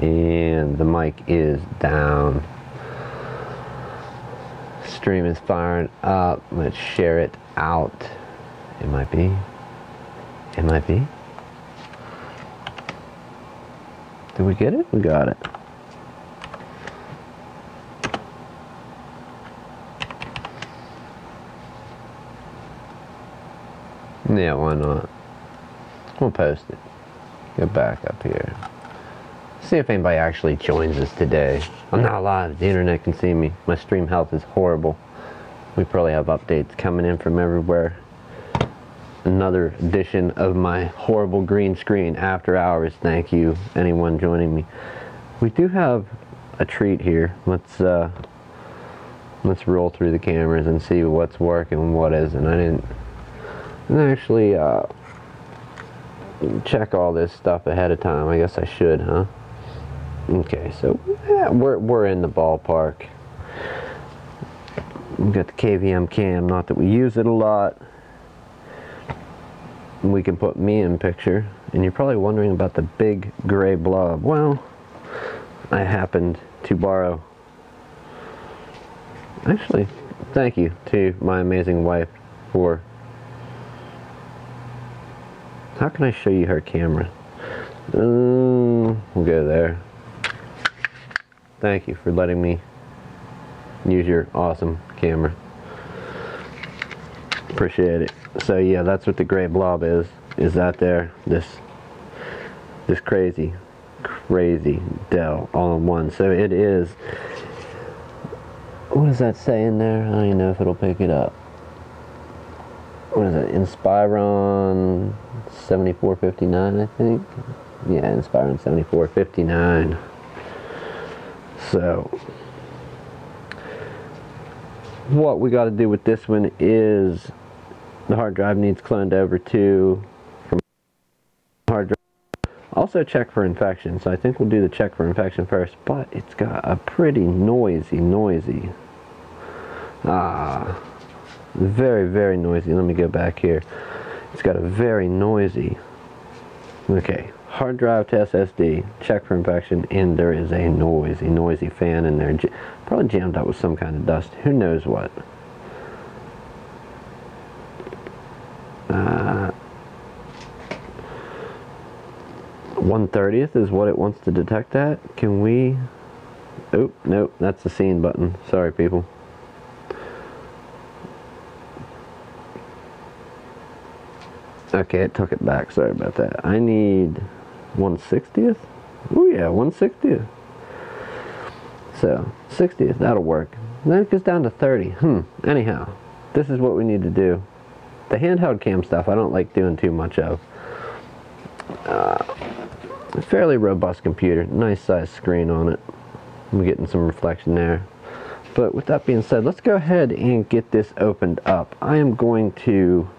and the mic is down. Stream is firing up. Let's share it out. MIB. MIB. Did we get it? We got it. Yeah, why not? We'll post it. Go back up here. See if anybody actually joins us today. I'm not live. The internet can see me. My stream health is horrible. We probably have updates coming in from everywhere. Another edition of my horrible green screen after hours. Thank you, anyone joining me. We do have a treat here. Let's roll through the cameras and see what's working and what isn't. I didn't actually check all this stuff ahead of time. I guess I should, huh? Okay, so yeah, we're in the ballpark. We've got the KVM cam, not that we use it a lot. We can put me in picture, and you're probably wondering about the big gray blob. Well, I happened to borrow. Actually, thank you to my amazing wife for. How can I show you her camera? We'll go there. Thank you for letting me use your awesome camera. Appreciate it. So yeah, that's what the gray blob is that there. This crazy Dell all-in-one. So it is, what does that say in there? I don't even know if it'll pick it up. What is it? Inspiron 7459, I think. Yeah, Inspiron 7459. So what we got to do with this one is the hard drive needs cloned over to from hard drive. Also check for infection. So I think we'll do the check for infection first, but it's got a pretty noisy. Very, very noisy. Let me go back here. It's got a very noisy. Okay, hard drive to SSD, check for infection, and there is a noisy fan in there. Probably jammed up with some kind of dust. Who knows what? 1/30th is what it wants to detect at. Can we? Oh, nope, that's the scene button. Sorry, people. Okay, it took it back. Sorry about that. I need 1/60th. Oh yeah, 1/60th. So 60th, that'll work. And then it goes down to 30. Anyhow, this is what we need to do. The handheld cam stuff I don't like doing too much of. A fairly robust computer, nice size screen on it. I'm getting some reflection there. But with that being said, let's go ahead and get this opened up. I am going to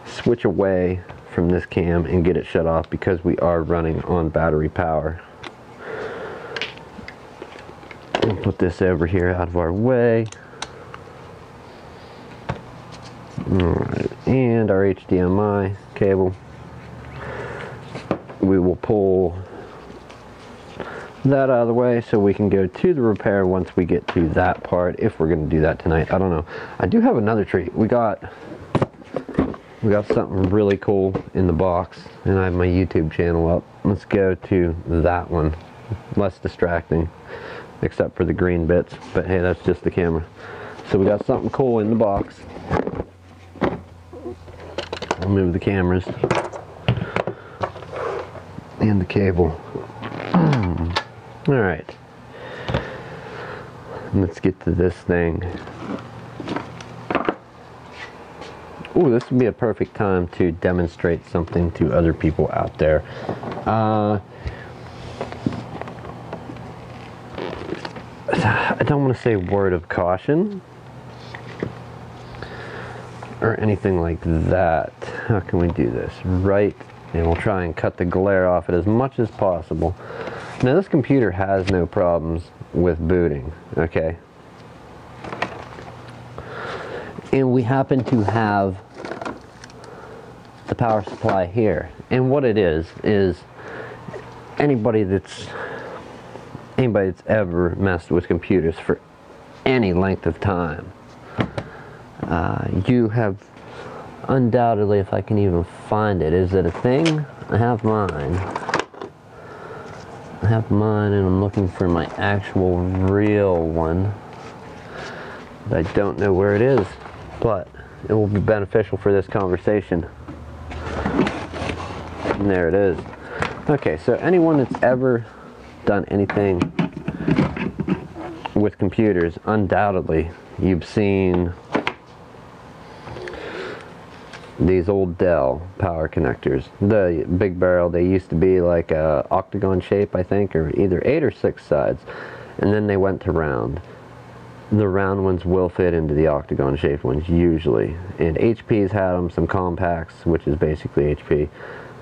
switch away from this cam and get it shut off because we are running on battery power. We'll put this over here out of our way. Alright, and our HDMI cable. We will pull that out of the way so we can go to the repair once we get to that part, if we're going to do that tonight. I don't know. I do have another treat. We got something really cool in the box, and I have my YouTube channel up. Let's go to that one. Less distracting, except for the green bits, but hey, that's just the camera. So we got something cool in the box. I'll move the cameras and the cable. Alright, let's get to this thing. Ooh, this would be a perfect time to demonstrate something to other people out there. I don't want to say word of caution or anything like that. How can we do this? Right, and we'll try and cut the glare off it as much as possible. Now this computer has no problems with booting, okay? And we happen to have the power supply here. And what it is anybody that's anybody that's ever messed with computers for any length of time, you have undoubtedly, if I can even find it, is it a thing? I have mine. And I'm looking for my actual real one. But I don't know where it is, but it will be beneficial for this conversation. And there it is. Okay, so anyone that's ever done anything with computers, undoubtedly you've seen these old Dell power connectors. The big barrel, they used to be like a octagon shape, I think, or either 8 or 6 sides, and then they went to round. The round ones will fit into the octagon shaped ones usually, and HP's had them, some compacts, which is basically HP.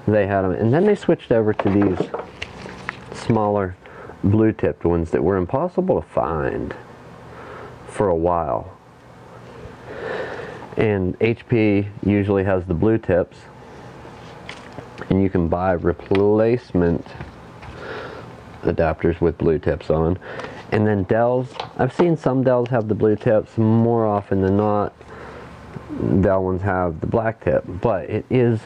They had them, and then they switched over to these smaller blue tipped ones that were impossible to find for a while. And HP usually has the blue tips, and you can buy replacement adapters with blue tips on. And then Dells, I've seen some Dells have the blue tips. More often than not, Dell ones have the black tip, but it is,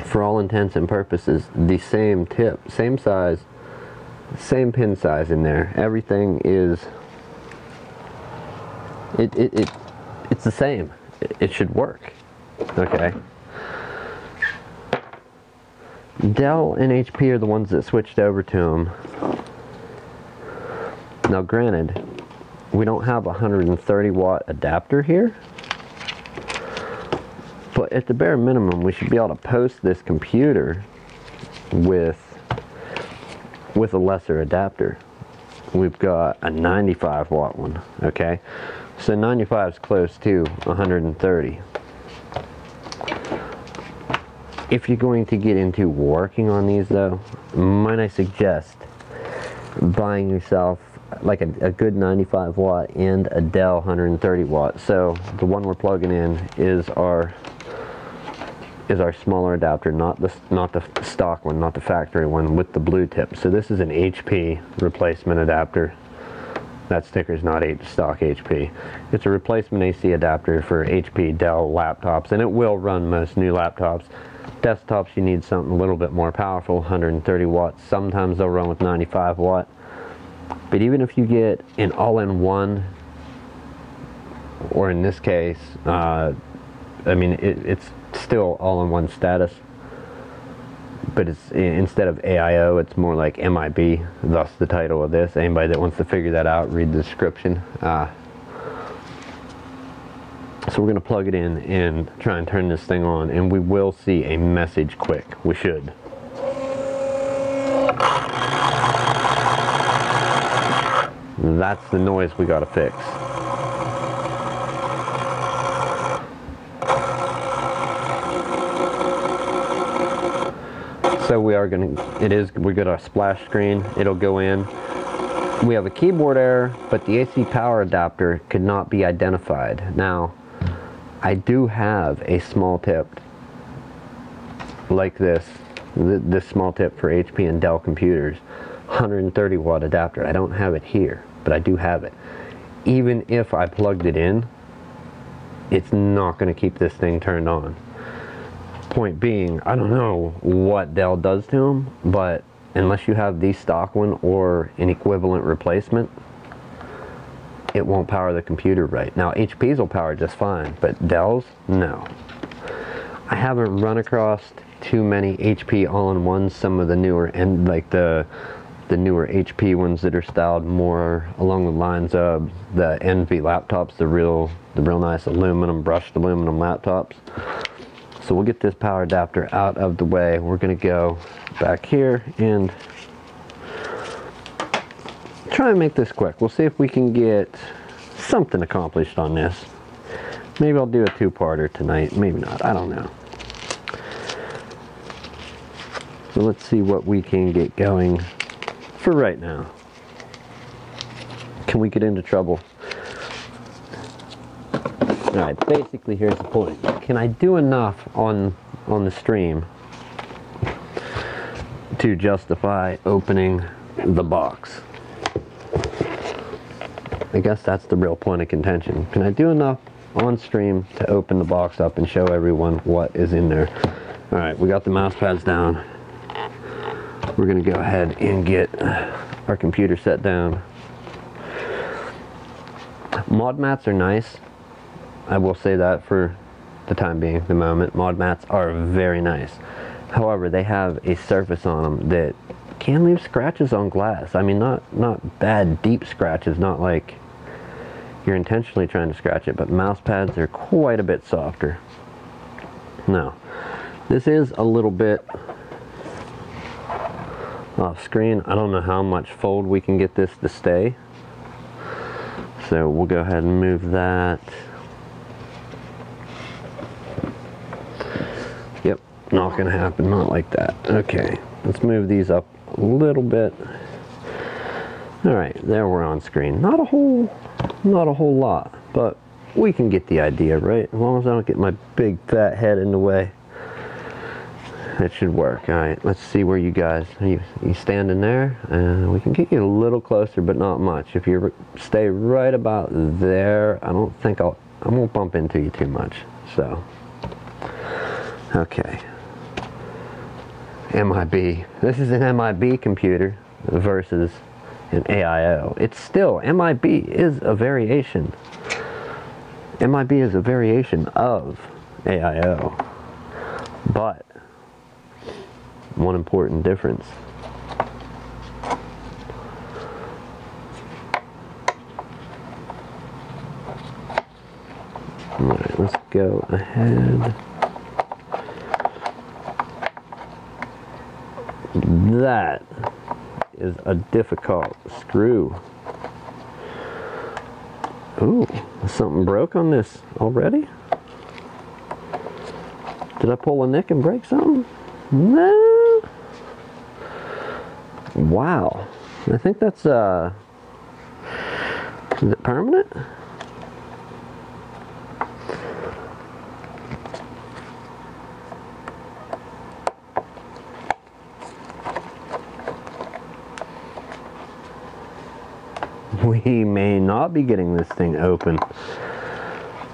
for all intents and purposes, the same tip, same size, same pin size in there. Everything is, it's the same. It should work. Okay. Dell and HP are the ones that switched over to them. Now granted, we don't have a 130 watt adapter here, but at the bare minimum we should be able to post this computer with a lesser adapter. We've got a 95 watt one, okay? So 95 is close to 130. If you're going to get into working on these though, might I suggest buying yourself like a good 95 watt and a Dell 130 watt. So the one we're plugging in is our smaller adapter, not the stock one, not the factory one with the blue tip. So this is an HP replacement adapter. That sticker's not stock HP. It's a replacement AC adapter for HP Dell laptops, and it will run most new laptops. Desktops, you need something a little bit more powerful, 130 watts. Sometimes they'll run with 95 watt. But even if you get an all-in-one, or in this case, I mean, it's still all-in-one status, but it's, instead of AIO, it's more like MIB, thus the title of this. Anybody that wants to figure that out, read the description. So we're going to plug it in and try and turn this thing on, and we will see a message quick. We should. That's the noise we got to fix. So we got a splash screen. It'll go in. We have a keyboard error, but the AC power adapter could not be identified. Now, I do have a small tip like this small tip for HP and Dell computers, 130 watt adapter. I don't have it here, but I do have it. Even if I plugged it in, it's not going to keep this thing turned on. Point being, I don't know what Dell does to them, but unless you have the stock one or an equivalent replacement, it won't power the computer right. Now HP's will power just fine, but Dell's, no. I haven't run across too many HP all-in-ones, some of the newer, and like the newer HP ones that are styled more along the lines of the Envy laptops, the real nice aluminum, brushed aluminum laptops. So we'll get this power adapter out of the way. We're going to go back here and try and make this quick. We'll see if we can get something accomplished on this. Maybe I'll do a two-parter tonight. Maybe not. I don't know. So let's see what we can get going for right now. Can we get into trouble? Alright, basically here's the point. Can I do enough on the stream to justify opening the box. I guess that's the real point of contention. Can I do enough on stream to open the box up and show everyone what is in there? Alright, we got the mouse pads down. We're going to go ahead and get our computer set down. Mod mats are nice. I will say that for the time being, the moment. Mod mats are very nice. However, they have a surface on them that can leave scratches on glass. I mean, not bad deep scratches, not like you're intentionally trying to scratch it, but mouse pads are quite a bit softer. Now, this is a little bit off screen. I don't know how much fold we can get this to stay. So we'll go ahead and move that. Yep, not gonna happen, not like that. Okay, let's move these up a little bit. All right, there we're on screen. Not a whole lot, but we can get the idea, right? As long as I don't get my big fat head in the way, that should work. All right, let's see where you guys, you standing there? We can get you a little closer, but not much. If you stay right about there, I don't think I won't bump into you too much. So, okay. MIB. This is an MIB computer versus an AIO. It's still, MIB is a variation. MIB is a variation of AIO. But, one important difference. Alright, let's go ahead. That is a difficult screw. Ooh, something broke on this already? Did I pull a nick and break something? No. Wow. I think that's, is it permanent? We may not be getting this thing open.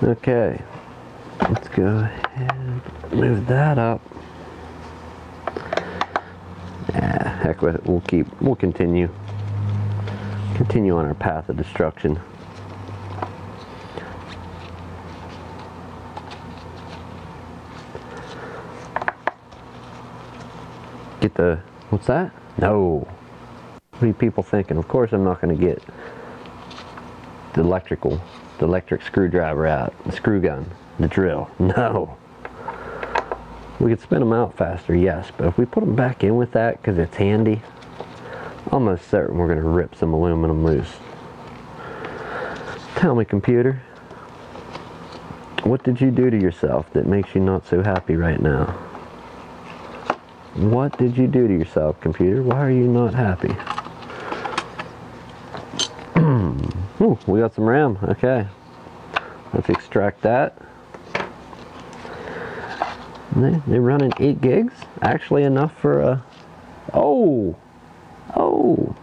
Okay, let's go ahead, move that up. Yeah, heck with it. We'll continue on our path of destruction. Get the, what's that? No. What are you people thinking? Of course I'm not going to get the electric screwdriver out, the screw gun, the drill. No. We could spin them out faster, yes, but if we put them back in with that because it's handy, almost certain we're going to rip some aluminum loose. Tell me, computer, what did you do to yourself that makes you not so happy right now? What did you do to yourself, computer? Why are you not happy? Ooh, we got some RAM. Okay. Let's extract that. They're running 8 gigs. Actually enough for a... Oh! Oh!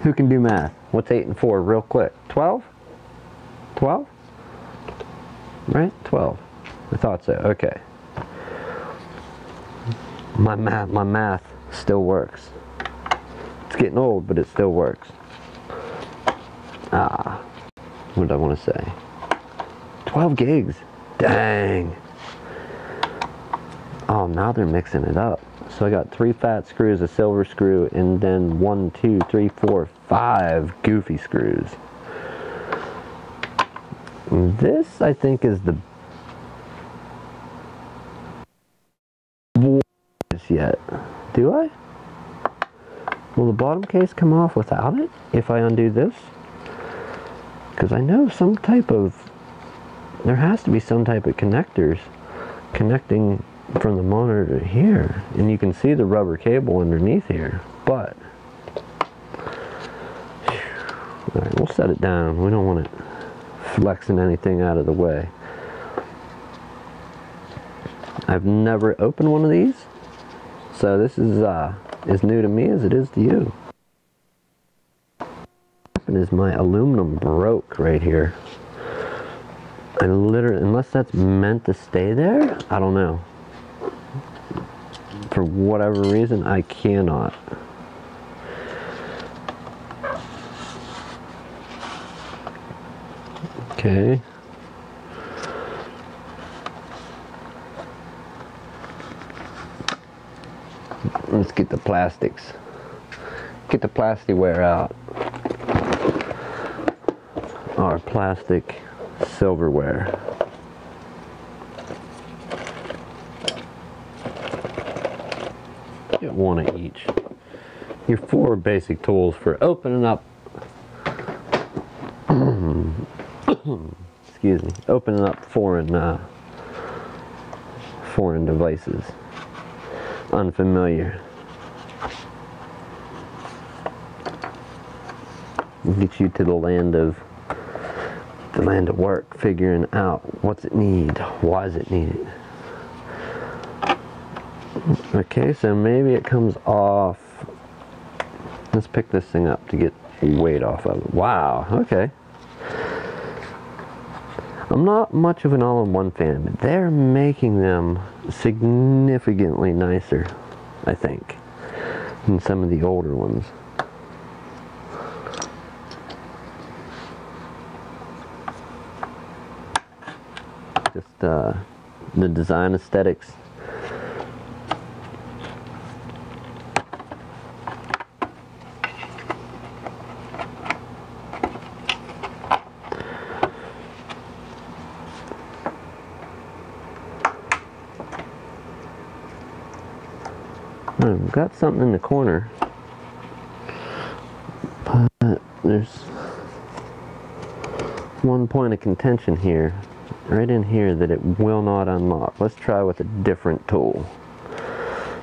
Who can do math? What's 8 and 4 real quick? 12? 12? Right? 12. I thought so. Okay. My math still works. It's getting old, but it still works. Ah, what did I want to say? 12 gigs. Dang. Oh, now they're mixing it up. So I got 3 fat screws, a silver screw, and then 1, 2, 3, 4, 5 goofy screws. This, I think, is the yet. Do I? Will the bottom case come off without it if I undo this? Because I know some type of, there has to be some type of connectors connecting from the monitor to here, and you can see the rubber cable underneath here, but alright, we'll set it down. We don't want it flexing anything out of the way. I've never opened one of these, so this is as new to me as it is to you. Is my aluminum broke right here. I literally, unless that's meant to stay there, I don't know. For whatever reason, I cannot. Okay. Let's get the plastics. Get the plasticware out. Our plastic silverware. Get one of each. Your 4 basic tools for opening up excuse me, opening up foreign devices. Unfamiliar. Get you to the land of work, figuring out what's it need, why does it need it. Okay, so maybe it comes off. Let's pick this thing up to get weight off of it. Wow, okay. I'm not much of an all-in-one fan, but they're making them significantly nicer, I think, than some of the older ones. Just the design aesthetics. I've got something in the corner, but there's one point of contention here, right in here, that it will not unlock. Let's try with a different tool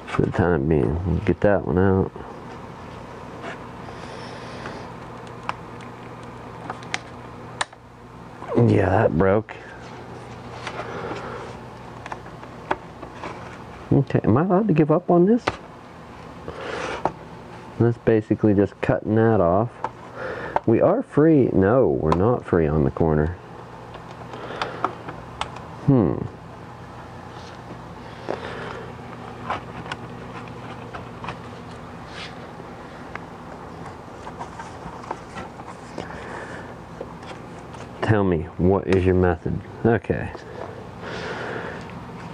for the time being. Get that one out. Yeah, that broke. Okay, am I allowed to give up on this? That's basically just cutting that off. We are free. No, we're not free on the corner. Tell me, what is your method? Okay.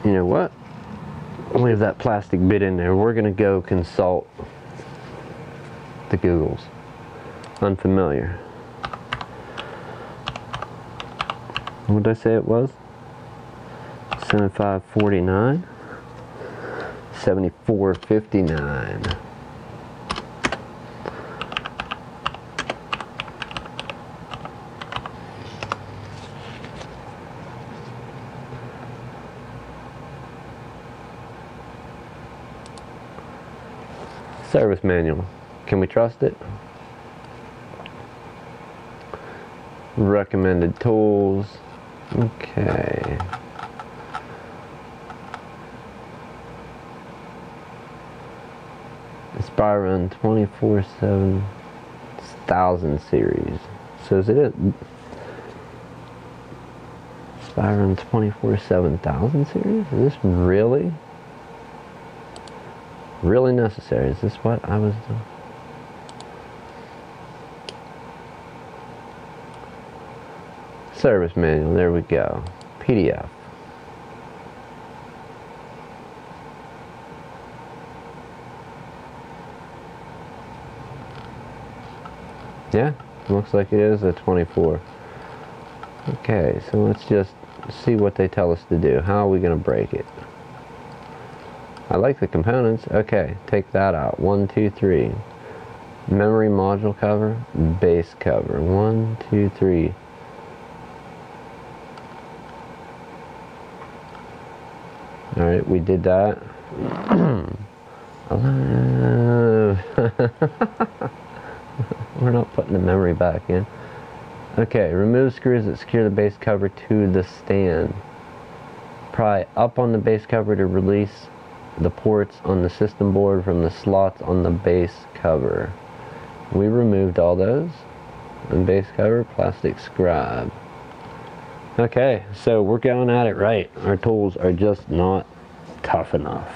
You know what? Leave that plastic bit in there. We're going to go consult the Googles. Unfamiliar. What did I say it was? 7549. 7459. Service manual. Can we trust it? Recommended tools. Okay. Inspiron 24/7000 series. So is it Inspiron 24/7000 series? Is this really necessary? Is this what I was doing? Service manual, there we go. PDF. Yeah, looks like it is a 24. Okay, so let's just see what they tell us to do. How are we going to break it? I like the components. Okay, take that out. 1, 2, 3. Memory module cover, base cover. 1, 2, 3. Alright, we did that. We're not putting the memory back in. Okay, remove screws that secure the base cover to the stand. Pry up on the base cover to release the ports on the system board from the slots on the base cover. We removed all those. And base cover, plastic scribe. Okay, so we're going at it right. Our tools are just not tough enough.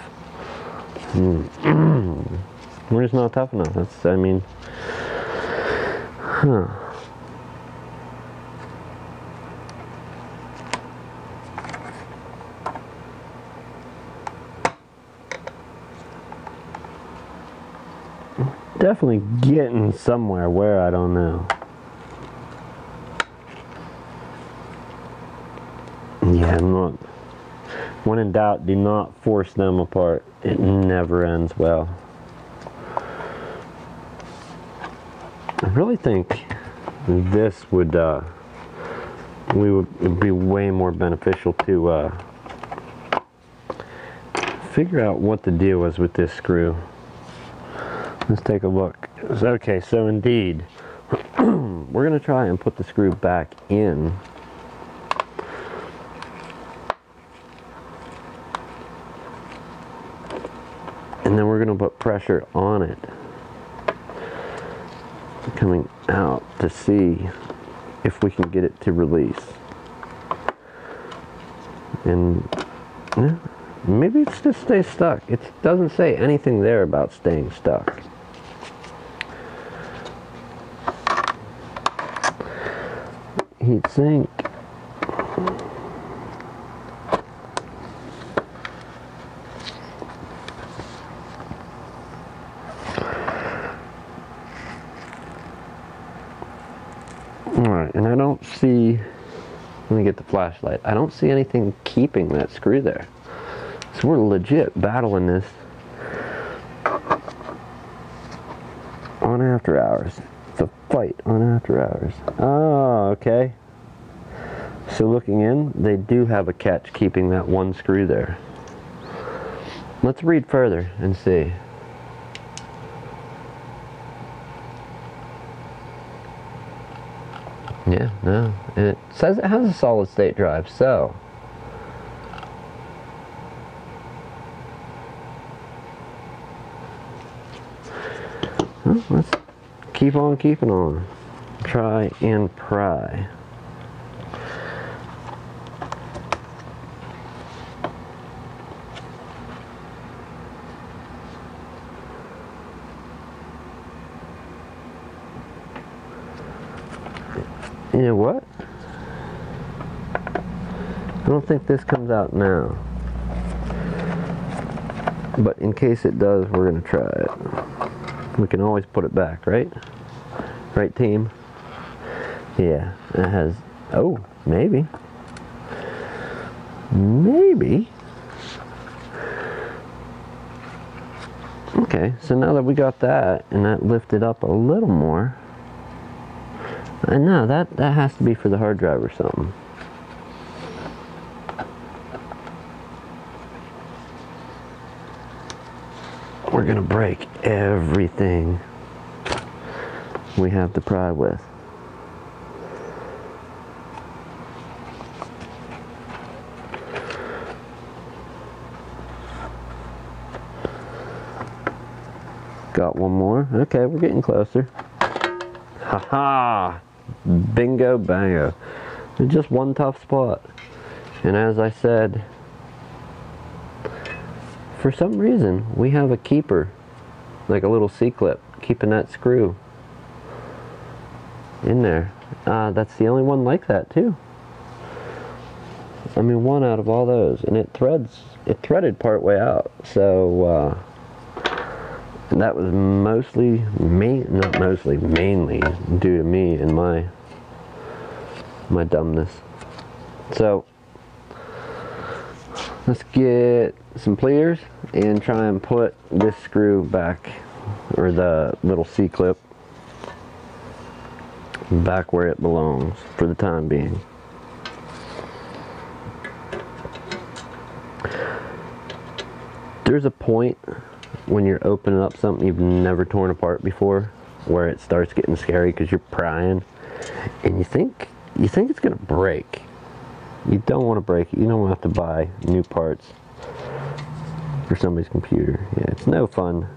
We're just not tough enough. That's, I mean, definitely getting somewhere, where I don't know. Yeah, I'm not. When in doubt, do not force them apart. It never ends well. I really think this would be way more beneficial to figure out what the deal was with this screw. Let's take a look. Okay, so indeed, we're going to try and put the screw back in. And then we're going to put pressure on it coming out to see if we can get it to release. And yeah, maybe it's just stay stuck. It doesn't say anything there about staying stuck. Heat sink. Alright, and I don't see, let me get the flashlight, I don't see anything keeping that screw there. So we're legit battling this on After Hours. It's a fight on After Hours. Oh, okay. So looking in, they do have a catch keeping that one screw there. Let's read further and see. Yeah, no, it says it has a solid state drive, so well, let's keep on keeping on. Try and pry. You know what? I don't think this comes out now. But in case it does, we're going to try it. We can always put it back, right? Right, team? Yeah, it has... Oh, maybe. Maybe. Okay, so now that we got that, and that lifted up a little more... And no, that has to be for the hard drive or something. We're gonna break everything we have to pry with. Got one more. Okay, we're getting closer. Haha! Bingo bango. It's just one tough spot. And as I said, for some reason we have a keeper, like a little C-clip, keeping that screw in there. That's the only one like that too. I mean, one out of all those, and it threaded part way out. So and that was mostly, mainly due to me and my dumbness. So let's get some pliers and try and put this screw back, or the little C-clip back where it belongs for the time being. There's a point when you're opening up something you've never torn apart before, where it starts getting scary because you're prying and you think it's gonna break. You don't want to break it. You don't have to buy new parts. for somebody's computer. Yeah, it's no fun.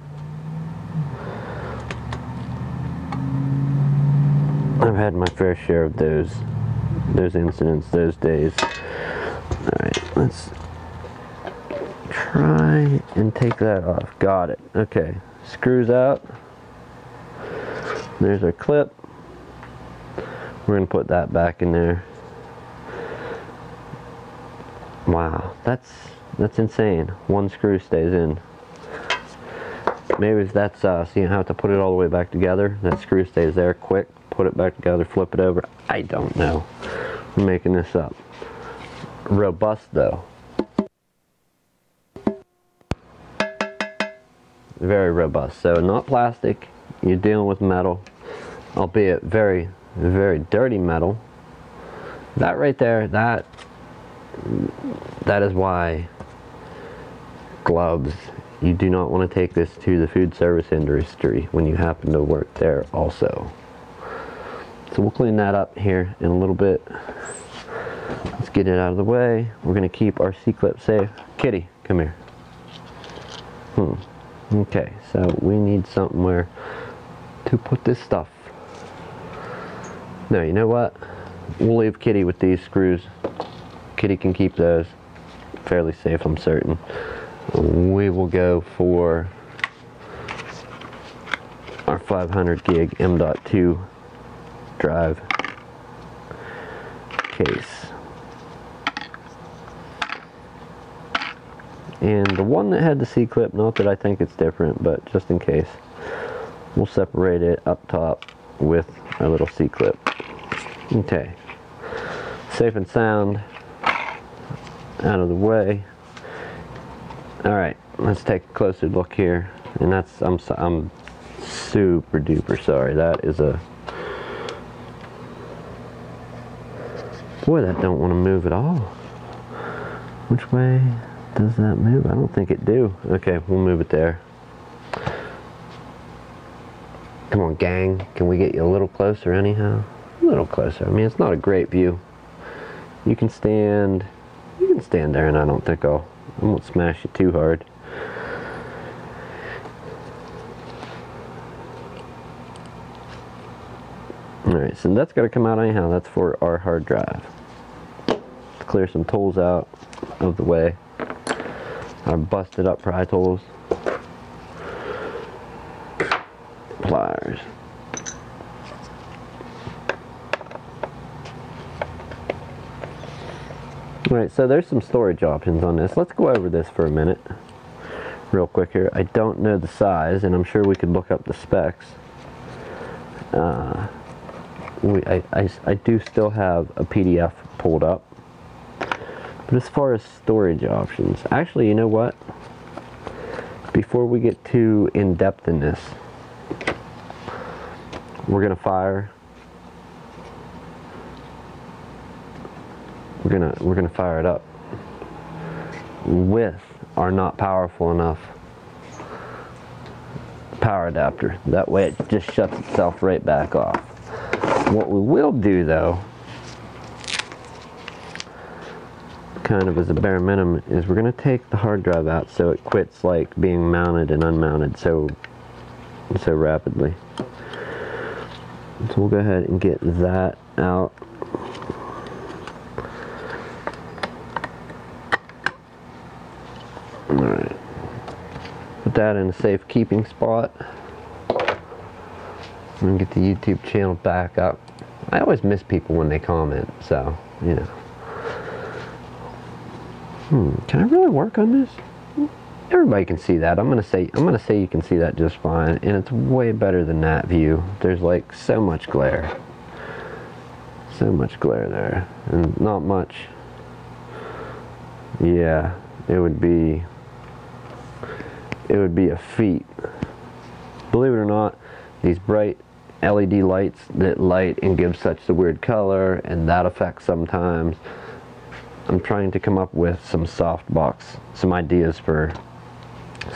I've had my fair share of those incidents, those days. Alright, let's try and take that off. Got it. Okay, screws out. There's our clip. We're going to put that back in there. Wow, that's insane. One screw stays in. Maybe that's so you don't have to put it all the way back together. That screw stays there quick. Put it back together, flip it over. I don't know. I'm making this up. Robust though. Very robust. So not plastic. You're dealing with metal, albeit very, very dirty metal. That right there, that is why gloves, you do not want to take this to the food service industry when you happen to work there also. So we'll clean that up here in a little bit. Let's get it out of the way. We're going to keep our C-clip safe. Kitty, come here. Okay, so we need somewhere to put this stuff. Now, you know what? We'll leave Kitty with these screws. Kitty can keep those. Fairly safe, I'm certain. We will go for our 500 gig M.2 drive case. And the one that had the C-clip, not that I think it's different, but just in case, we'll separate it up top with our little C-clip. Okay, safe and sound, out of the way. Alright, let's take a closer look here. And that's, I'm super duper sorry. That is a, boy, that don't want to move at all. Which way does that move? I don't think it do. Okay, we'll move it there. Come on, gang. Can we get you a little closer anyhow? A little closer. I mean, it's not a great view. You can stand there, and I don't think I won't smash you too hard. Alright, so that's got to come out anyhow. That's for our hard drive. Let's clear some tools out of the way. Our busted up pry tools. Pliers. Alright, so there's some storage options on this. Let's go over this for a minute. Real quick here. I don't know the size, and I'm sure we could look up the specs. I do still have a PDF pulled up. But as far as storage options, actually, you know what? Before we get too in-depth in this, we're gonna fire it up with our not powerful enough power adapter. That way it just shuts itself right back off. What we will do though, kind of as a bare minimum, is we're going to take the hard drive out so it quits like being mounted and unmounted so rapidly. So we'll go ahead and get that out. Alright, put that in a safe keeping spot. I'm going to get the YouTube channel back up. I always miss people when they comment, so, you know. Can I really work on this? Everybody can see that. I'm gonna say you can see that just fine, and it's way better than that view. There's like so much glare. So much glare there. And not much. Yeah, it would be a feat. Believe it or not, these bright LED lights that light and give such a weird color and that effect sometimes. I'm trying to come up with some some ideas for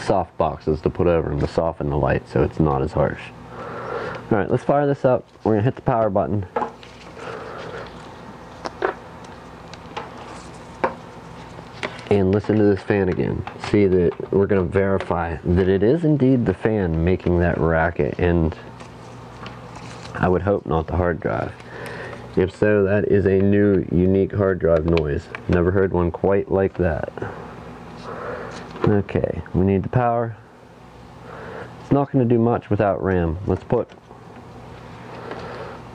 soft boxes to put over them to soften the light so it's not as harsh. Alright, let's fire this up. We're going to hit the power button. and listen to this fan again. See that we're going to verify that it is indeed the fan making that racket, and I would hope not the hard drive. If so, that is a new, unique hard drive noise. Never heard one quite like that. Okay, we need the power. It's not going to do much without RAM. Let's put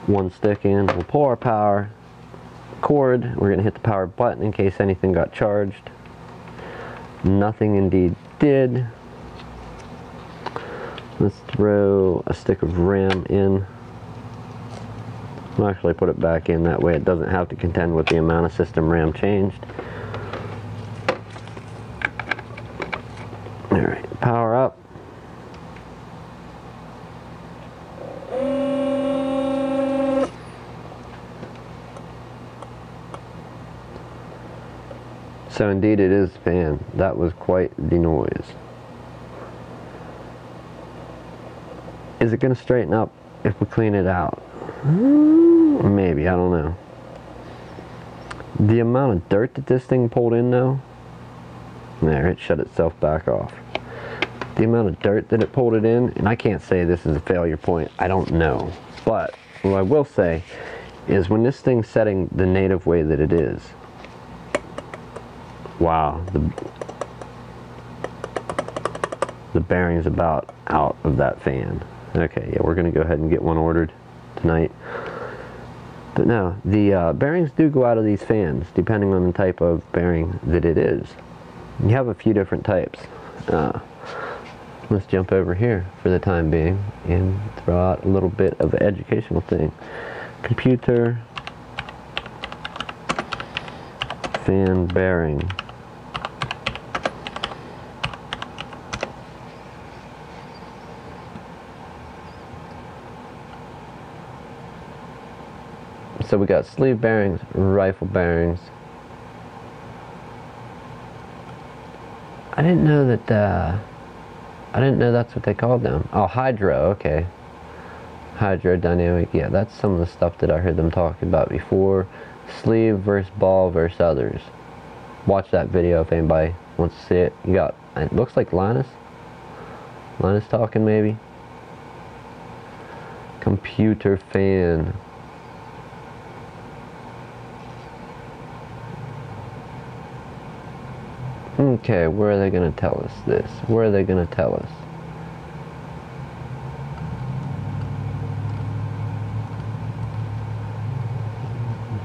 one stick in. We'll pull our power cord. We're going to hit the power button in case anything got charged. Nothing indeed did. Let's throw a stick of RAM in. I'll actually put it back in, that way it doesn't have to contend with the amount of system RAM changed. Alright, power up. So indeed it is fan. That was quite the noise. Is it going to straighten up if we clean it out? Maybe, I don't know. The amount of dirt that this thing pulled in though, there, it shut itself back off. The amount of dirt that it pulled it in, and I can't say this is a failure point, I don't know. But what I will say is when this thing's setting the native way that it is, wow, the bearing's about out of that fan. Okay, yeah, we're going to go ahead and get one ordered tonight. But no, the bearings do go out of these fans depending on the type of bearing that it is. You have a few different types. Let's jump over here for the time being and throw out a little bit of an educational thing. Computer fan bearing. So we got sleeve bearings, rifle bearings. I didn't know that, I didn't know that's what they called them. Oh, hydro, okay. Hydrodynamic, yeah, that's some of the stuff that I heard them talking about before. Sleeve versus ball versus others. Watch that video if anybody wants to see it. You got, it looks like Linus talking maybe. Computer fan. Okay, where are they going to tell us this? Where are they going to tell us?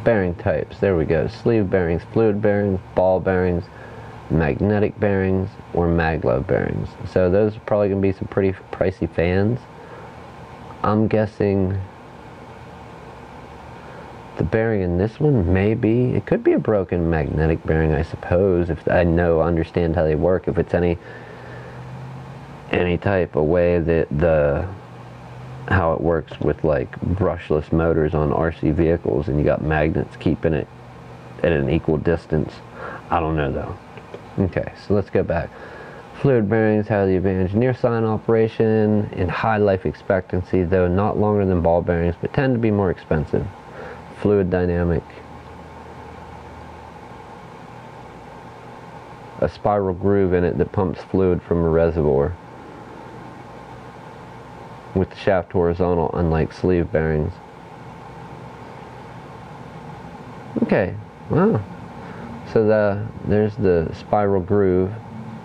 Bearing types, there we go. Sleeve bearings, fluid bearings, ball bearings, magnetic bearings, or maglev bearings. So those are probably going to be some pretty pricey fans. I'm guessing the bearing in this one may be, it could be a broken magnetic bearing, I suppose, if I understand how they work. If it's any type of way that how it works with like brushless motors on RC vehicles and you got magnets keeping it at an equal distance. I don't know though. Okay, so let's go back. Fluid bearings have the advantage near sign operation and high life expectancy, though not longer than ball bearings, but tend to be more expensive. Fluid dynamic. A spiral groove in it that pumps fluid from a reservoir. With the shaft horizontal, unlike sleeve bearings. Okay, wow. So there's the spiral groove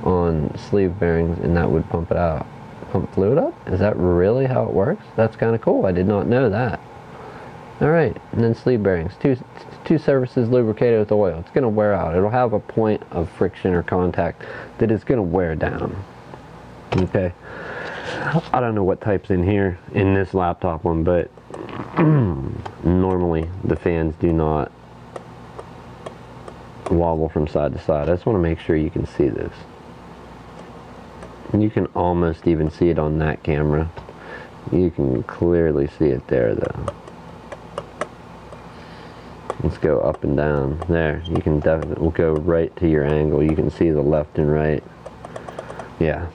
on sleeve bearings, and that would pump it out. Pump fluid up? Is that really how it works? That's kind of cool. I did not know that. Alright, and then sleeve bearings. Two surfaces lubricated with oil. It's going to wear out. It'll have a point of friction or contact that is going to wear down. Okay. I don't know what type's in here in this laptop one, but normally the fans do not wobble from side to side. I just want to make sure you can see this. And you can almost even see it on that camera. You can clearly see it there though. Let's go up and down. There, you can definitely go right to your angle. You can see the left and right. Yeah.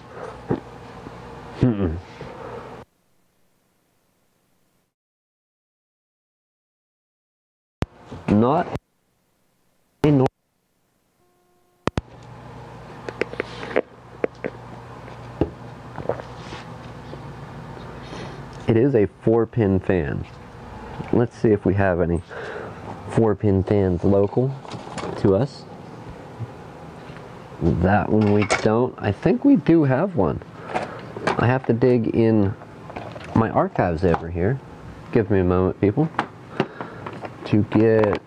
Not It is a 4-pin fan. Let's see if we have any 4-pin fans local to us. That one we don't. I think we do have one. I have to dig in my archives over here. Give me a moment, people, to get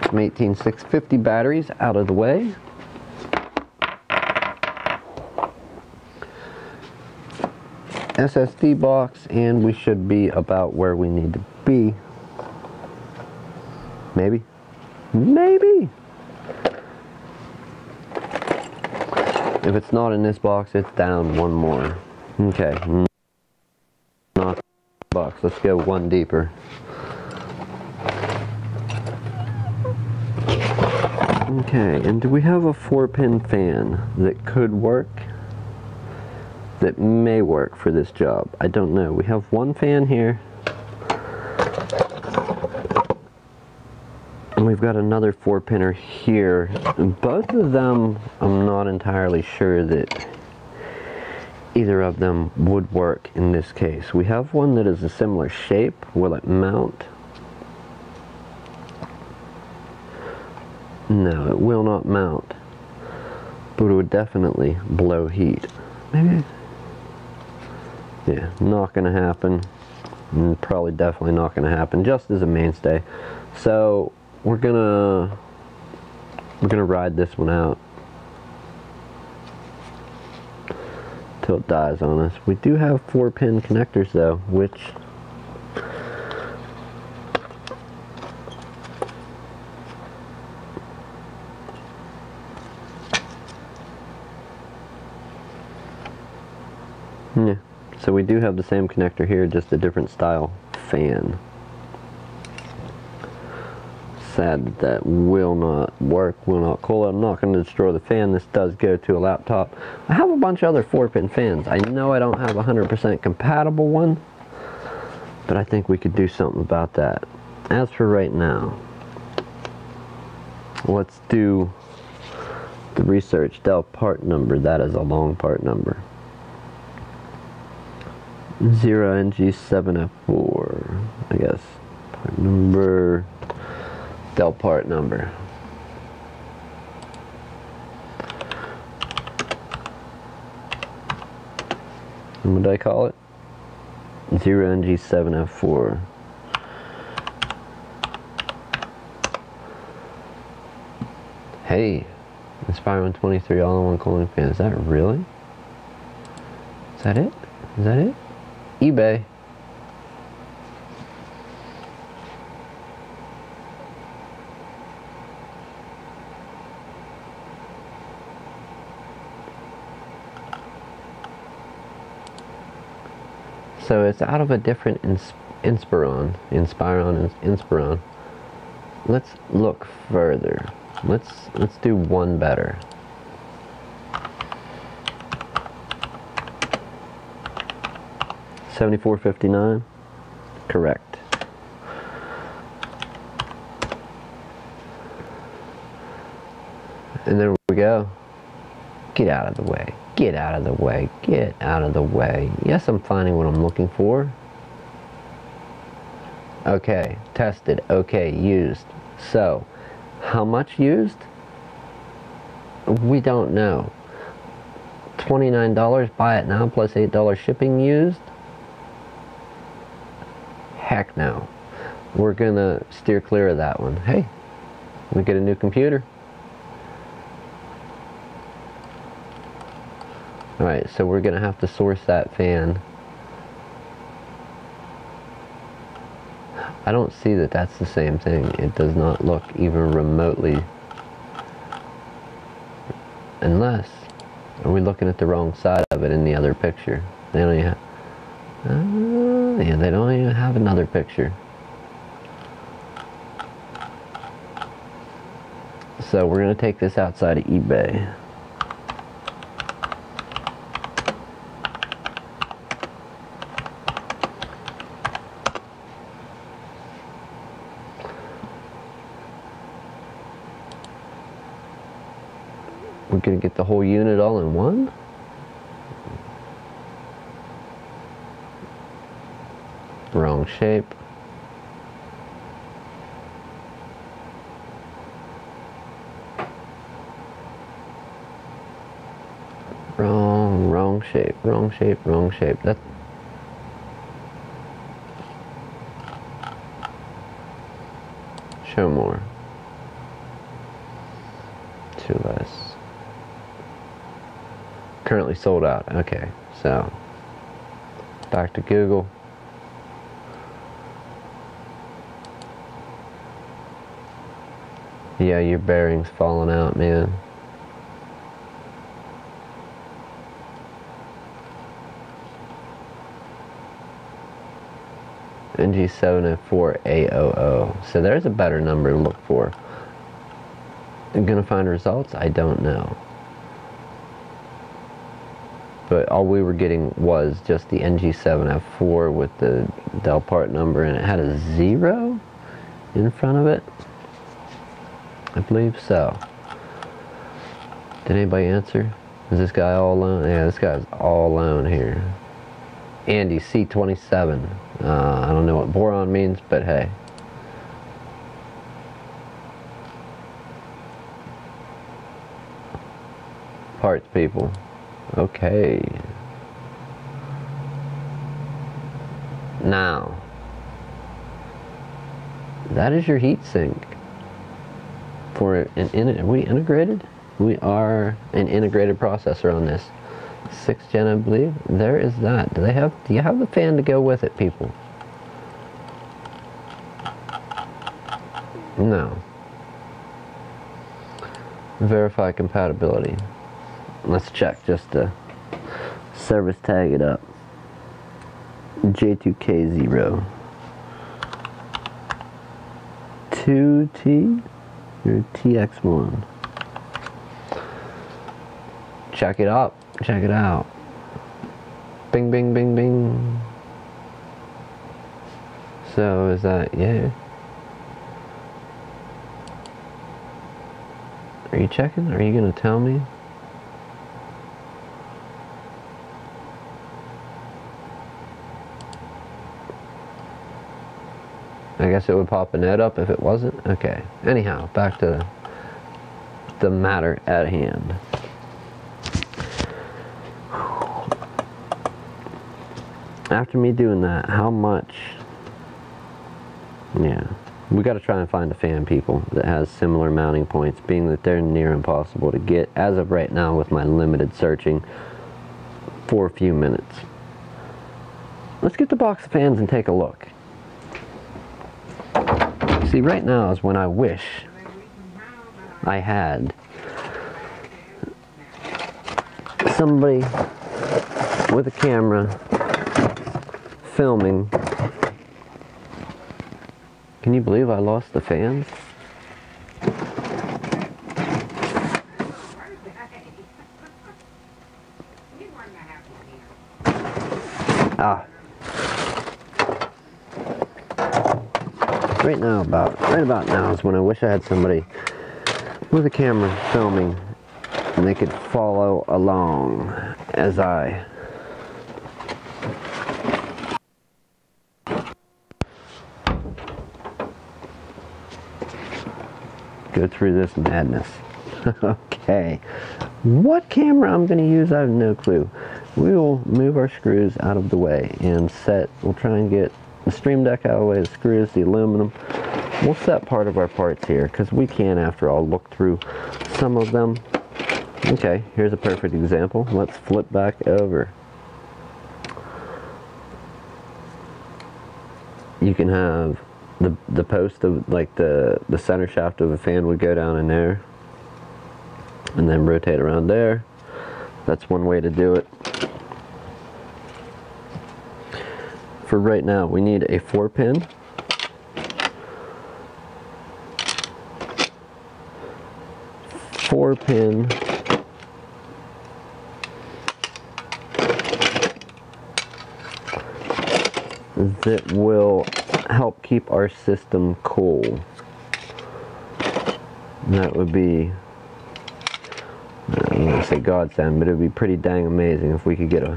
some 18650 batteries out of the way. SSD box, and we should be about where we need to be. Maybe. Maybe! If it's not in this box, it's down one more. Okay. Not box. Let's go one deeper. Okay, and do we have a 4-pin fan that could work? That may work for this job. I don't know. We have one fan here. And we've got another 4-pinner here. Both of them, I'm not entirely sure that either of them would work in this case. We have one that is a similar shape. Will it mount? No, it will not mount. But it would definitely blow heat. Maybe. Yeah, not gonna happen. And probably definitely not gonna happen, just as a mainstay. So we're gonna ride this one out till it dies on us. We do have 4-pin connectors though, which yeah. So we do have the same connector here, just a different style fan. Sad that that will not work, will not cool. I'm not going to destroy the fan. This does go to a laptop. I have a bunch of other 4-pin fans. I know I don't have a 100% compatible one, but I think we could do something about that. As for right now, let's do the research. Dell part number. That is a long part number. 0NG7F4, I guess. Part number, Dell part number. And what did I call it? 0NG7F4. Hey, Inspiron 23 all-in-one cooling fan. Is that really? Is that it? Is that it? eBay. So it's out of a different Inspiron. Let's look further. Let's do one better. $74.59, correct. And there we go. Get out of the way. Get out of the way. Get out of the way. Yes, I'm finding what I'm looking for. Okay, tested. Okay, used. So, how much used? We don't know. $29, buy it now, plus $8 shipping used? Heck no. We're gonna steer clear of that one. Hey, we get a new computer. Alright, so we're gonna have to source that fan. I don't see that that's the same thing. It does not look even remotely. Unless, are we looking at the wrong side of it in the other picture? They don't even have, yeah, they don't even have another picture. So we're gonna take this outside of eBay. We're gonna get the whole unit all in one? Wrong shape. Wrong shape, wrong shape, wrong shape. That's show more. Two less. Currently sold out. Okay, so back to Google. Yeah, your bearing's falling out, man. NG704A00. So there's a better number to look for. I'm gonna find results? I don't know. But all we were getting was just the NG7F4 with the Dell part number, and it had a 0 in front of it. I believe so. Did anybody answer? Is this guy all alone? Yeah, this guy's all alone here. Andy C27. I don't know what boron means, but hey. Parts people. Okay. Now, that is your heatsink. For are we integrated? We are an integrated processor on this. 6th gen, I believe. There is that. Do you have the fan to go with it, people? No. Verify compatibility. Let's check just to service tag it up. J2K0. 2T or TX1. Check it out. Check it out. Bing, bing, bing, bing. So is that, yeah. Are you checking? Are you gonna tell me? I guess it would pop a note up if it wasn't. Okay. Anyhow, back to the matter at hand. After me doing that, how much? Yeah. We got to try and find a fan, people, that has similar mounting points, being that they're near impossible to get as of right now with my limited searching for a few minutes. Let's get the box of fans and take a look. See, right now is when I wish I had somebody with a camera filming. Can you believe I lost the fans? Ah. Right about now is when I wish I had somebody with a camera filming and they could follow along as I go through this madness. Okay, what camera I'm going to use, I have no clue. We will move our screws out of the way and we'll try and get the Stream Deck out of the way, the screws, the aluminum. We'll set part of our parts here because we can, after all, look through some of them. Okay, here's a perfect example. Let's flip back over. You can have the post of, like, the center shaft of a fan would go down in there and then rotate around there. That's one way to do it. For right now, we need a 4-pin. That will help keep our system cool. And that would be, I'm going to say godsend, but it would be pretty dang amazing if we could get a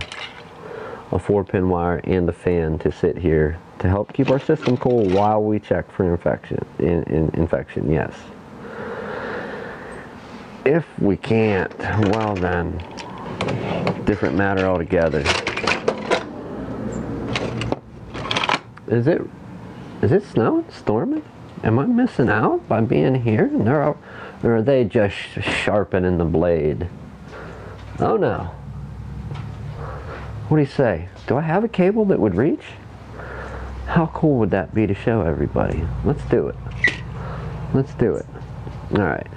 4-pin wire and a fan to sit here to help keep our system cool while we check for infection. Infection, yes. If we can't, well then, different matter altogether. Is it snowing? Storming? Am I missing out by being here? Or are they just sharpening the blade? Oh no. What do you say? Do I have a cable that would reach? How cool would that be to show everybody? Let's do it. Let's do it. Alright.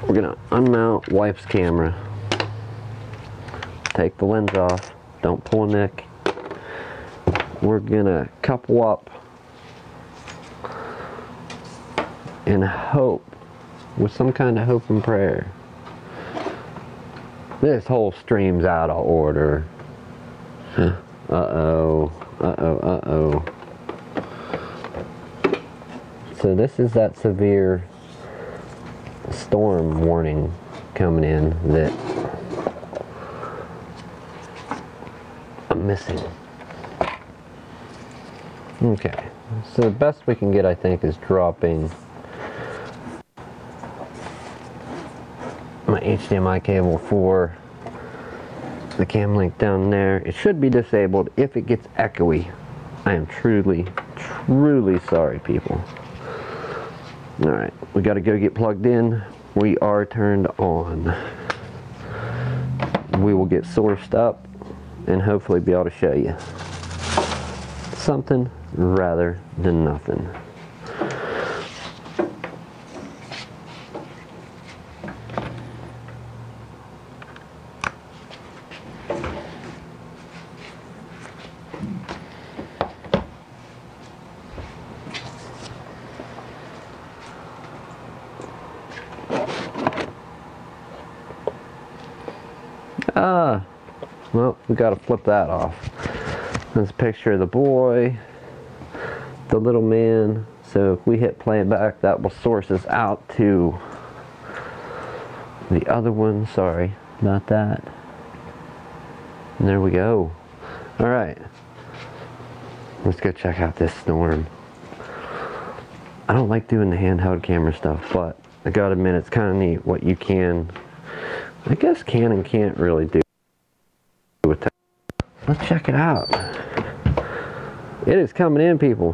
We're gonna unmount wife's camera. Take the lens off. Don't pull a nick. We're gonna couple up and hope, with some kind of hope and prayer. This whole stream's out of order. Uh-oh. Uh-oh. So this is that severe storm warning coming in that I'm missing. Okay, so the best we can get, I think, is dropping my HDMI cable for the cam link down there. It should be disabled. If it gets echoey, I am truly sorry, people. Alright, we gotta go get plugged in. We are turned on. We will get sourced up and hopefully be able to show you something rather than nothing. Well, we gotta flip that off. There's a picture of the boy, the little man. So if we hit playback, that will source us out to the other one. Sorry about that. And there we go. Alright. Let's go check out this storm. I don't like doing the handheld camera stuff, but I gotta admit, it's kind of neat what you can, I guess, can and can't really do with that. Let's check it out. It is coming in, people.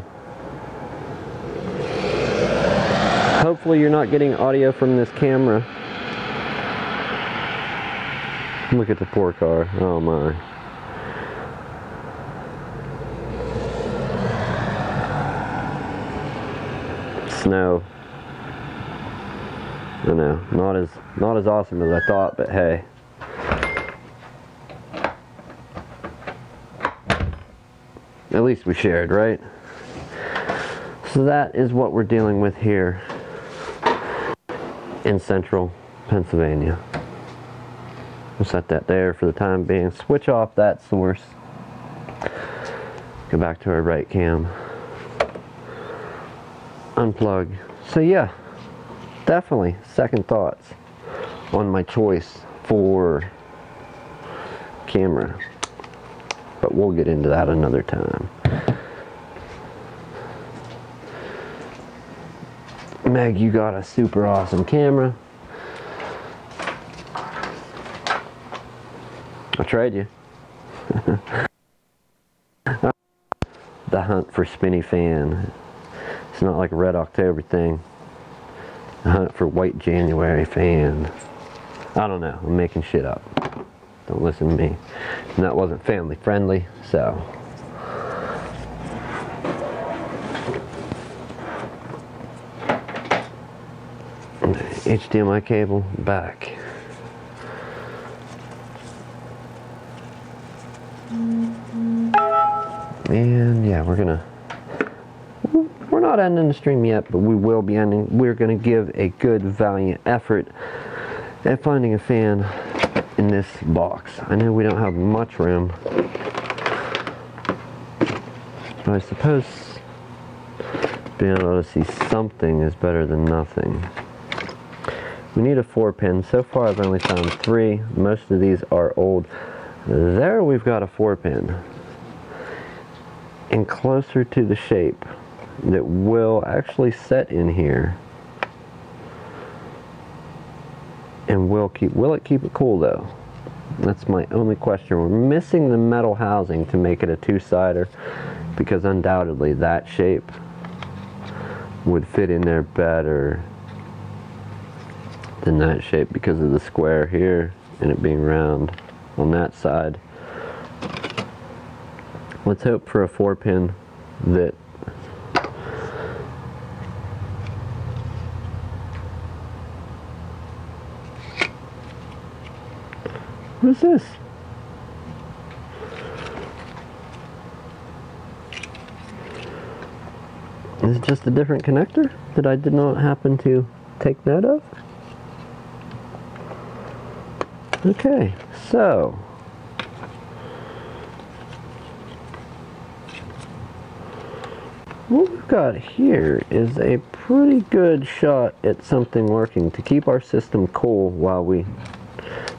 Hopefully you're not getting audio from this camera. Look at the poor car. Oh my. Snow. I know, not as awesome as I thought, but hey. At least we shared, right? So that is what we're dealing with here in central Pennsylvania. We'll set that there for the time being. Switch off that source. Go back to our right cam. Unplug. So yeah, definitely second thoughts on my choice for camera. But we'll get into that another time. Meg, you got a super awesome camera. I'll trade you. The hunt for spinny fan. It's not like a Red October thing. The hunt for white January fan. I don't know. I'm making shit up. Don't listen to me. And that wasn't family friendly, so. HDMI cable back. And yeah, we're not ending the stream yet, but we will be ending. We're gonna give a good valiant effort at finding a fan in this box. I know we don't have much room, but I suppose being able to see something is better than nothing. We need a 4-pin. So far I've only found 3. Most of these are old. There we've got a 4-pin. and closer to the shape that will actually set in here. And will it keep it cool though? That's my only question. We're missing the metal housing to make it a two-sider, because undoubtedly that shape would fit in there better than that shape because of the square here and it being round on that side. Let's hope for a 4-pin that what is this? Is it just a different connector that I did not happen to take note of? Okay, so what we've got here is a pretty good shot at something working. To keep our system cool while we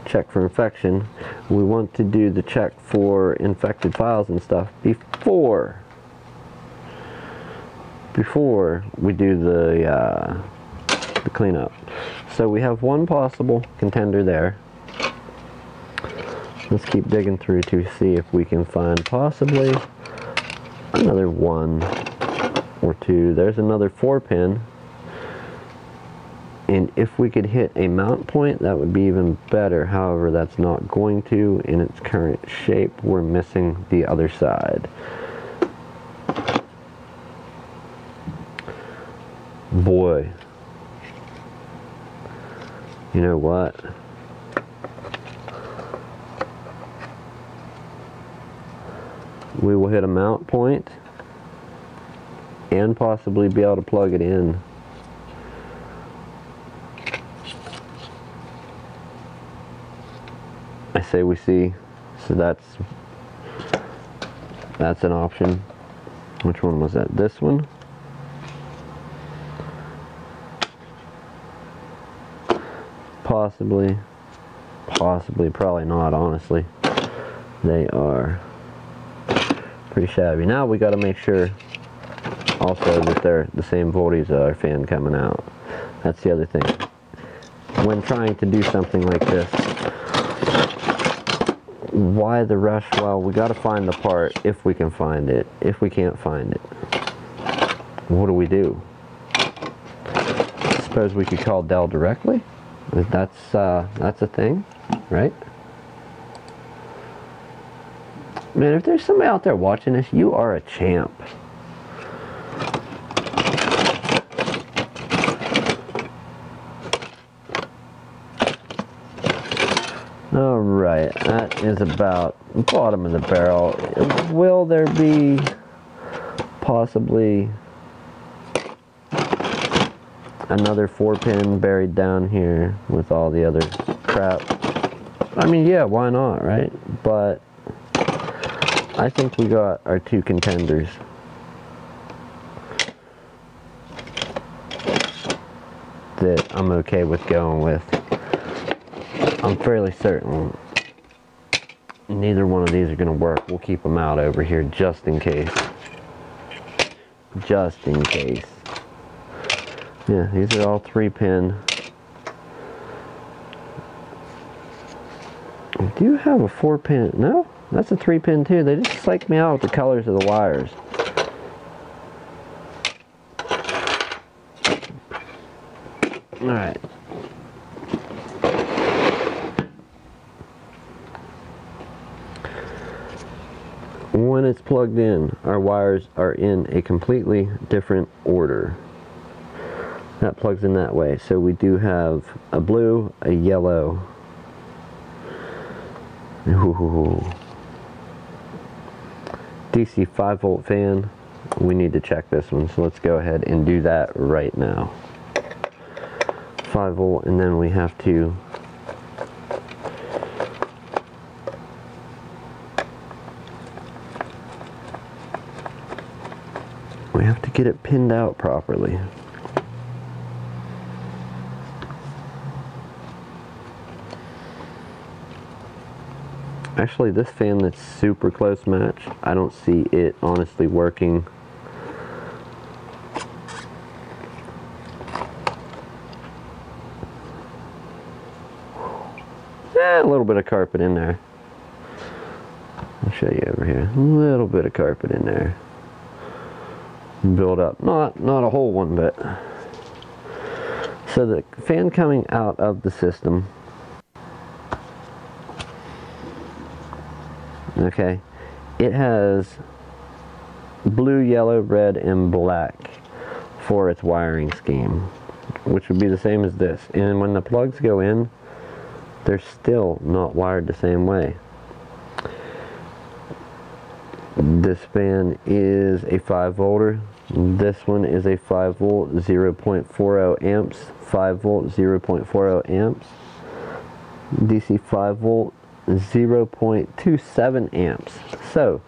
check for infection, we want to do the check for infected files and stuff before we do the cleanup. So we have one possible contender there. Let's keep digging through to see if we can find possibly another 1 or 2. There's another 4-pin. And if we could hit a mount point, that would be even better. However, that's not going to in its current shape. We're missing the other side. Boy. You know what? We will hit a mount point and possibly be able to plug it in. I say we see, so that's an option. Which one was that? This one? Possibly, probably not, honestly. They are pretty shabby. Now we got to make sure also that they're the same voltage as our fan coming out. That's the other thing. When trying to do something like this, why the rush? Well, we got to find the part if we can find it. If we can't find it, what do we do? Suppose we could call Dell directly. That's a thing, right? Man, if there's somebody out there watching this, you are a champ. Alright, that is about the bottom of the barrel. Will there be possibly another 4-pin buried down here with all the other crap? I mean, yeah, why not, right? But I think we got our 2 contenders. That I'm okay with going with. I'm fairly certain neither one of these are going to work. We'll keep them out over here just in case. Just in case. Yeah, these are all 3-pin. I do have a 4-pin. No, that's a 3-pin too. They just psyched me out with the colors of the wires. Alright. When it's plugged in, our wires are in a completely different order. That plugs in that way. So we do have a blue, a yellow. Ooh. DC 5-volt fan. We need to check this one, so let's go ahead and do that right now. 5-volt, and then we have to get it pinned out properly. Actually, this fan that's super close match, I don't see it honestly working. A little bit of carpet in there. I'll show you over here. A little bit of carpet in there. Build up. Not a whole one, but... So the fan coming out of the system, okay, it has blue, yellow, red, and black for its wiring scheme, which would be the same as this. And when the plugs go in, they're still not wired the same way. This fan is a 5-volter. This one is a 5-volt, 0.40 amps, 5-volt, 0.40 amps. DC 5-volt, 0.27 amps. So,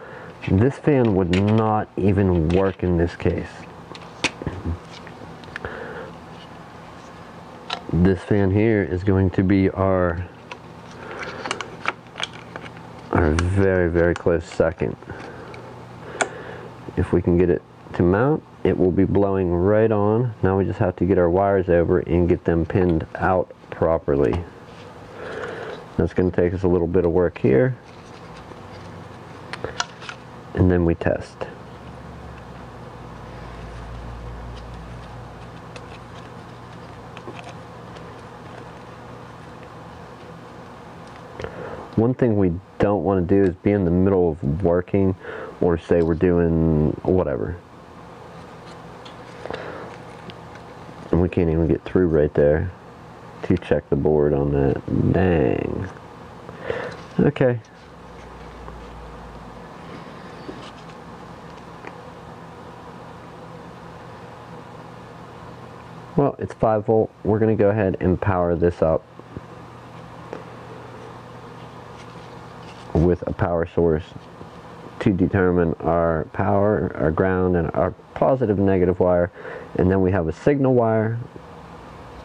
this fan would not even work in this case. This fan here is going to be our very, very close second. If we can get it to mount, it will be blowing right on. Now we just have to get our wires over and get them pinned out properly. That's going to take us a little bit of work here, and then we test. One thing we don't want to do is be in the middle of working, or say we're doing whatever, and we can't even get through right there to check the board on that. Dang. Okay. Well, it's 5-volt. We're going to go ahead and power this up with a power source to determine our power, our ground, and our positive and negative wire. And then we have a signal wire,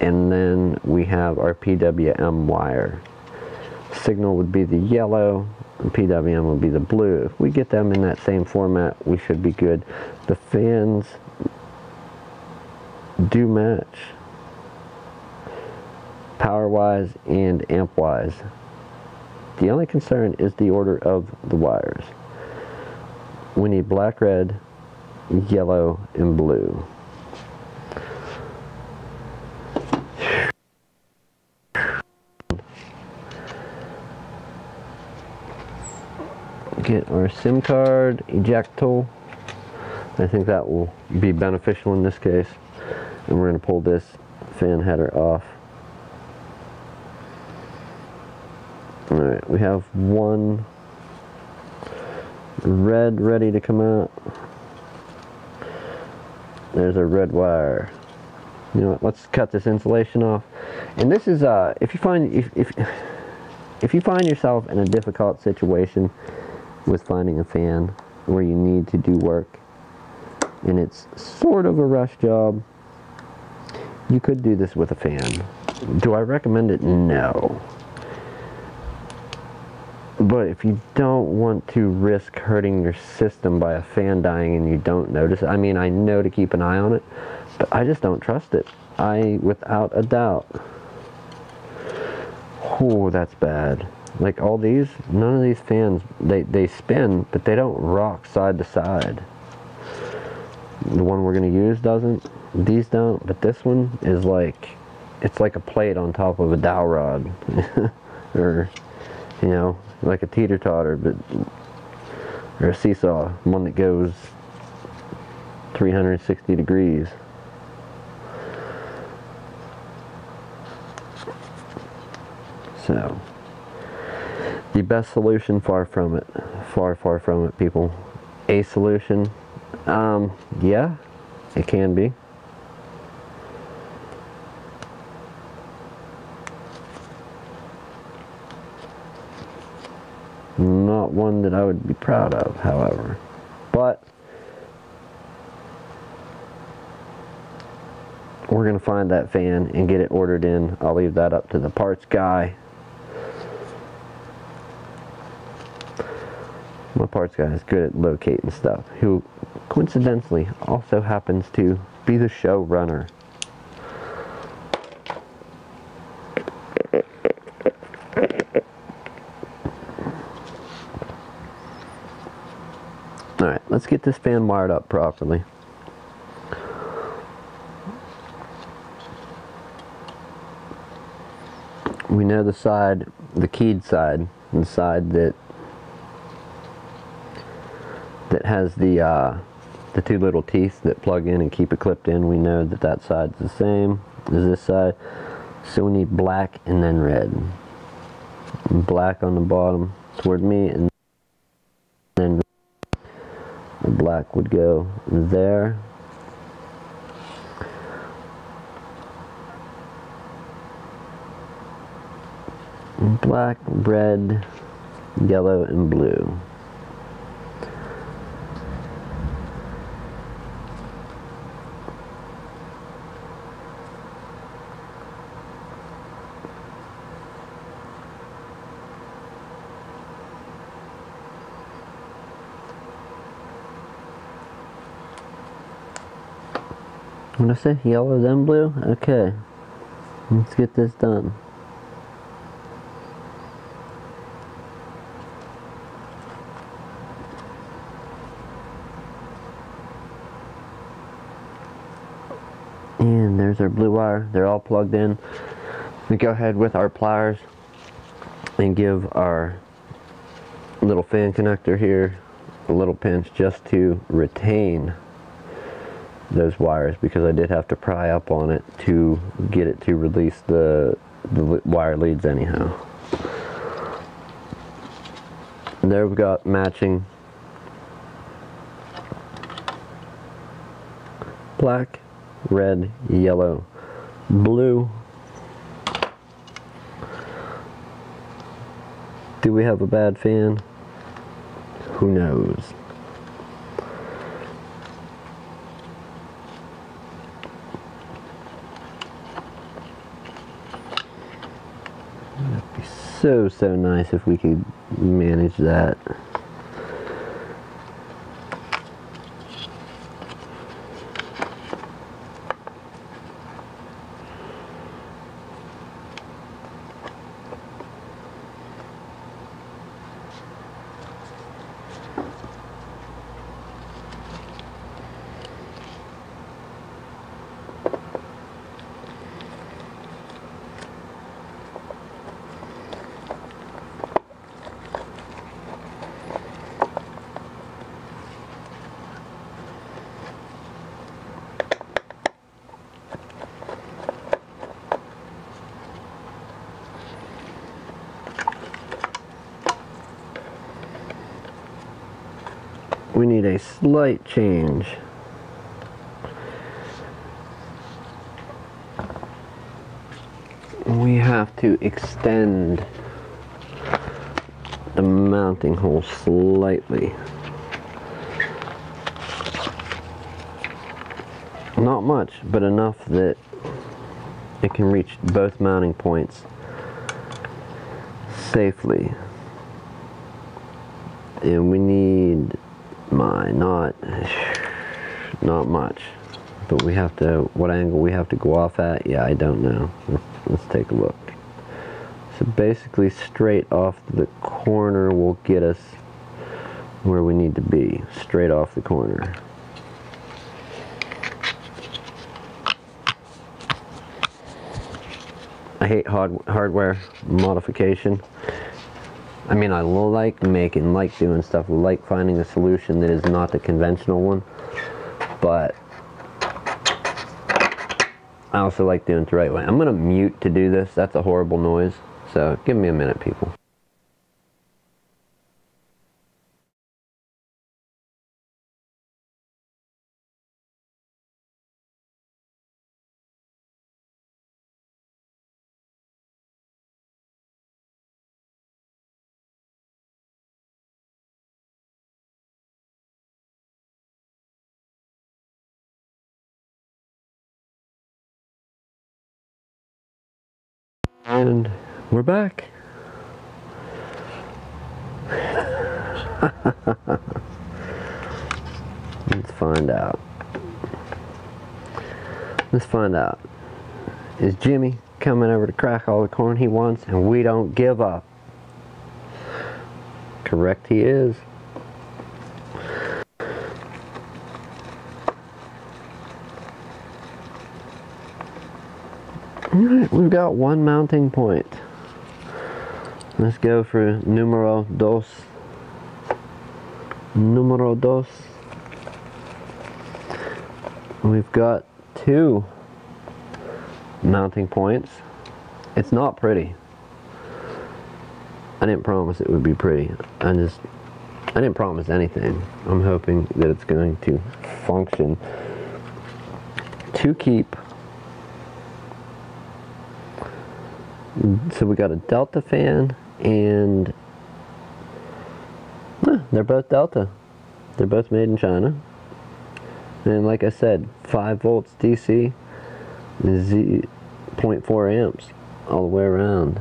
and then we have our PWM wire. Signal would be the yellow, and PWM would be the blue. If we get them in that same format, we should be good. The fans do match power-wise and amp-wise. The only concern is the order of the wires. We need black, red, yellow, and blue. Get our SIM card, eject tool. I think that will be beneficial in this case. And we're going to pull this fan header off. Alright, we have one red ready to come out. There's a red wire. You know what, let's cut this insulation off. And this is if you find yourself in a difficult situation with finding a fan where you need to do work and it's sort of a rush job, you could do this with a fan. Do I recommend it? No. But if you don't want to risk hurting your system by a fan dying and you don't notice it, I mean, I know to keep an eye on it, but I just don't trust it. Without a doubt. Oh, that's bad. Like all these, none of these fans, they spin, but they don't rock side to side. The one we're going to use doesn't. These don't, but this one is like, it's like a plate on top of a dowel rod. Or, you know, like a teeter-totter, but, or a seesaw, one that goes 360 degrees. So, the best solution, far from it. Far, far from it, people. A solution, yeah, it can be. Not one that I would be proud of, however. But we're going to find that fan and get it ordered in. I'll leave that up to the parts guy. My parts guy is good at locating stuff, who coincidentally also happens to be the showrunner. Alright, let's get this fan wired up properly. We know the side, the keyed side, the side that has the two little teeth that plug in and keep it clipped in. We know that that side's the same as this side. So we need black and then red. Black on the bottom toward me, and then the black would go there. Black, red, yellow, and blue. What did I say? Yellow then blue? Okay. Let's get this done. And there's our blue wire. They're all plugged in. We go ahead with our pliers and give our little fan connector here a little pinch just to retain those wires, because I did have to pry up on it to get it to release the wire leads anyhow. And there we've got matching black, red, yellow, blue. Do we have a bad fan? Who knows? It'd be so nice if we could manage that. We need a slight change. We have to extend the mounting hole slightly. Not much, but enough that it can reach both mounting points safely. And we need not much, but we have to, what angle we have to go off at, yeah, I don't know. Let's take a look. So basically straight off the corner will get us where we need to be, straight off the corner. I hate hardware modification. I mean, I like making, like doing stuff, like finding a solution that is not the conventional one, but I also like doing it the right way. I'm going to mute to do this. That's a horrible noise, so give me a minute, people. And we're back. Let's find out. Let's find out. Is Jimmy coming over to crack all the corn he wants and we don't give up? Correct, he is. Alright, we've got one mounting point. Let's go for numero dos. Numero dos. We've got two mounting points. It's not pretty. I didn't promise it would be pretty. I didn't promise anything. I'm hoping that it's going to function to keep. So we got a Delta fan, and they're both Delta. They're both made in China. And like I said, 5 volts DC, 0.4 amps all the way around.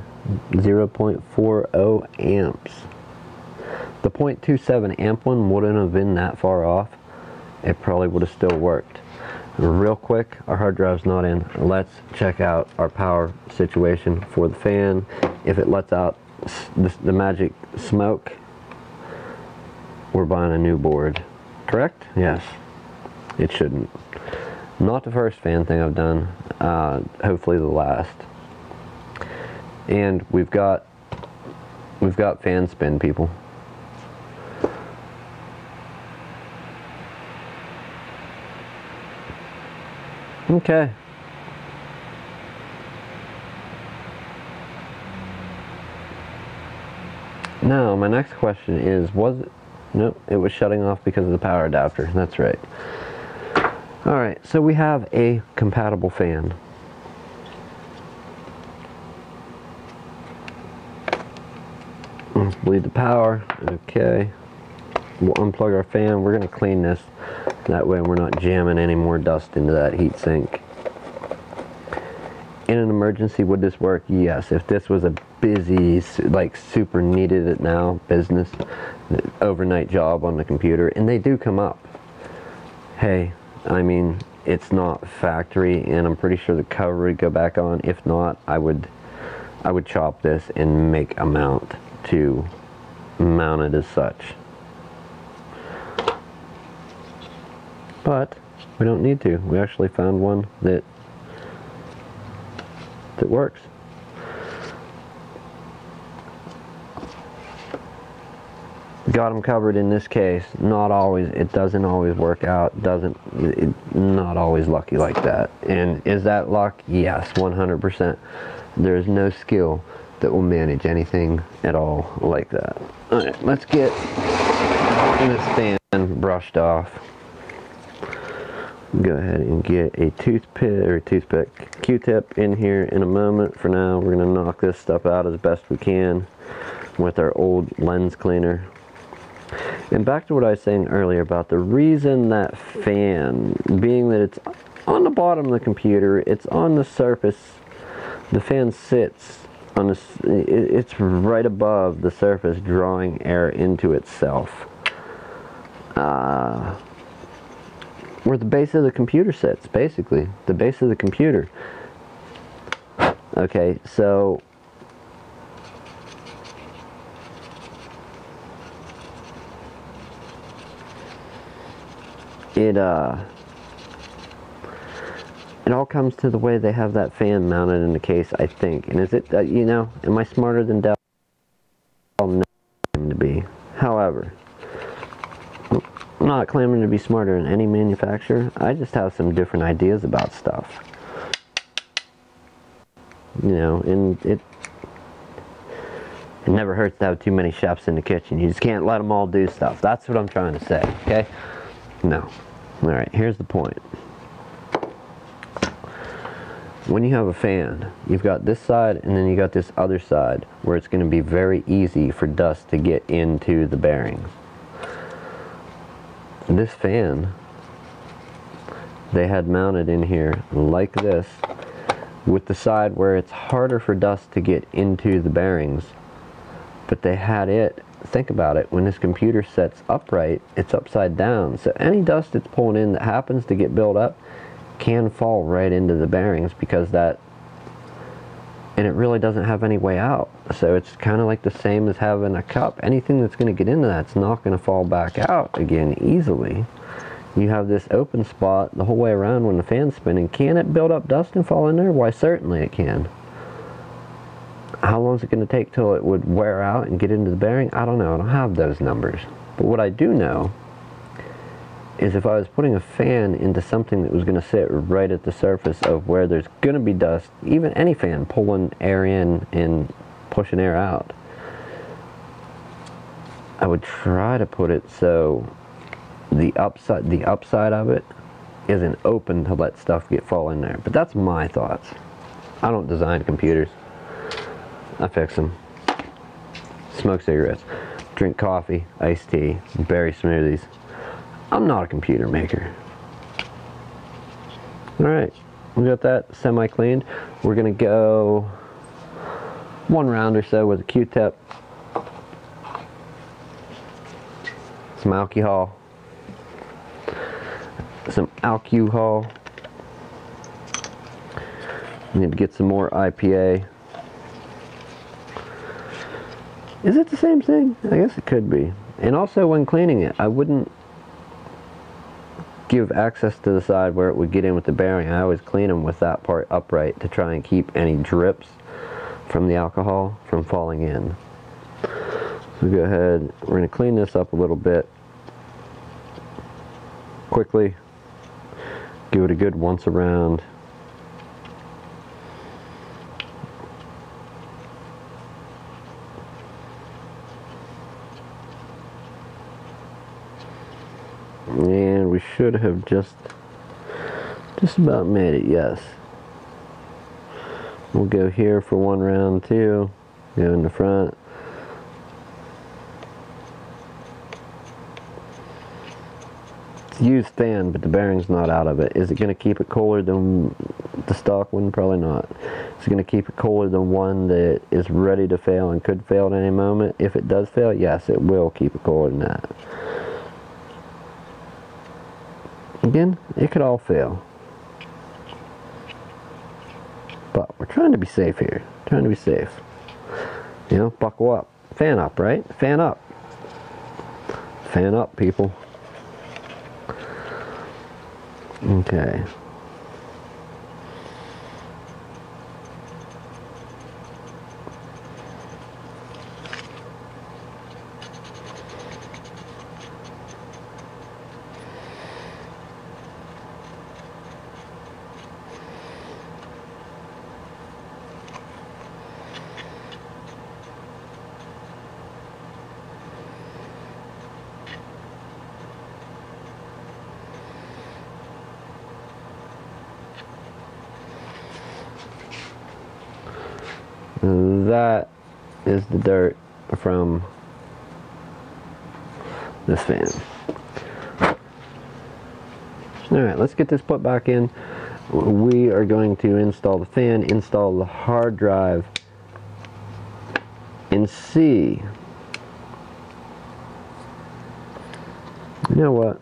0.40 amps. The 0.27 amp one wouldn't have been that far off. It probably would have still worked. Real quick, our hard drive's not in. Let's check out our power situation for the fan. If it lets out the magic smoke, we're buying a new board. Correct? Yes. It shouldn't. Not the first fan thing I've done. Hopefully the last. And we've got fan spin, people. Okay. Now, my next question is, was it? Nope, it was shutting off because of the power adapter. That's right. Alright, so we have a compatible fan. Let's bleed the power. Okay. We'll unplug our fan. We're going to clean this. That way we're not jamming any more dust into that heat sink. In an emergency, would this work? Yes. If this was a busy, like super needed it now business, overnight job on the computer, and they do come up. Hey, I mean, it's not factory, and I'm pretty sure the cover would go back on. If not, I would chop this and make a mount to mount it as such. But we don't need to. We actually found one that works. Got them covered in this case. Not always. It doesn't always work out. Not always lucky like that. And is that luck? Yes, 100%. There is no skill that will manage anything at all like that. Alright, let's get this fan brushed off. Go ahead and get a toothpick, Q-tip in here in a moment. For now, we're going to knock this stuff out as best we can with our old lens cleaner. And back to what I was saying earlier about the reason that fan, being that it's on the bottom of the computer, it's on the surface, the fan sits on this, it's right above the surface, drawing air into itself. Where the base of the computer sits, basically. The base of the computer. Okay, so it all comes to the way they have that fan mounted in the case, I think. And is it, you know, am I smarter than Dell? No, I'm to be. However, I'm not claiming to be smarter than any manufacturer. I just have some different ideas about stuff. You know, and it never hurts to have too many chefs in the kitchen. You just can't let them all do stuff. That's what I'm trying to say, okay? No. Alright, here's the point. When you have a fan, you've got this side and then you got this other side where it's going to be very easy for dust to get into the bearings. This fan, they had mounted in here like this, with the side where it's harder for dust to get into the bearings, but they had it think about it, when this computer sets upright, it's upside down. So any dust it's pulling in that happens to get built up can fall right into the bearings, because that, and it really doesn't have any way out. So it's kind of like the same as having a cup. Anything that's going to get into that's not going to fall back out again easily. You have this open spot the whole way around when the fan's spinning. Can it build up dust and fall in there? Why, certainly it can. How long is it going to take till it would wear out and get into the bearing? I don't know. I don't have those numbers. But what I do know is if I was putting a fan into something that was going to sit right at the surface of where there's going to be dust, even any fan pulling air in and pushing air out, I would try to put it so the upside of it isn't open to let stuff fall in there. But that's my thoughts. I don't design computers. I fix them. Smoke cigarettes. Drink coffee, iced tea, berry smoothies. I'm not a computer maker. Alright, we got that semi-cleaned. We're going to go 1 round or so with a Q-tip. Some alcohol. Some alcohol. Need to get some more IPA. Is it the same thing? I guess it could be. And also when cleaning it, I wouldn't give access to the side where it would get in with the bearing. I always clean them with that part upright to try and keep any drips from the alcohol from falling in. So go ahead, we're going to clean this up a little bit quickly. Give it a good once around. And we should have just about made it, yes. We'll go here for 1 round too. Go in the front. It's a used fan, but the bearing's not out of it. Is it going to keep it cooler than the stock one? Probably not. Is it going to keep it cooler than one that is ready to fail and could fail at any moment? If it does fail, yes, it will keep it cooler than that. Again, it could all fail. But we're trying to be safe here. Trying to be safe. You know, buckle up. Fan up, right? Fan up. Fan up, people. Okay. That is the dirt from this fan. Alright, let's get this put back in. We are going to install the fan, install the hard drive, and see. You know what?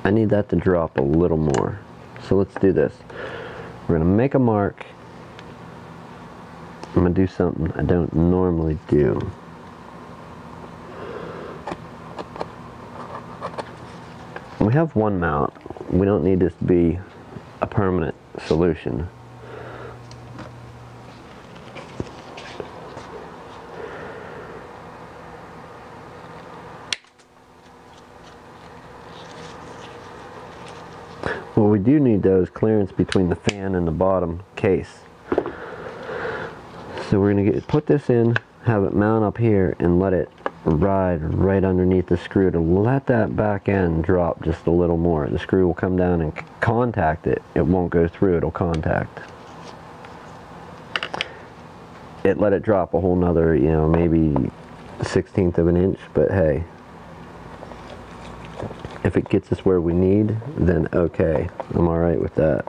I need that to drop a little more. So let's do this. We're going to make a mark. I'm going to do something I don't normally do. We have one mount. We don't need this to be a permanent solution. What we do need though is clearance between the fan and the bottom case. So we're going to put this in, have it mount up here, and let it ride right underneath the screw to let that back end drop just a little more. The screw will come down and contact it. It won't go through, it'll contact. It let it drop a whole nother, you know, maybe 1/16 of an inch, but hey. If it gets us where we need, then okay. I'm alright with that.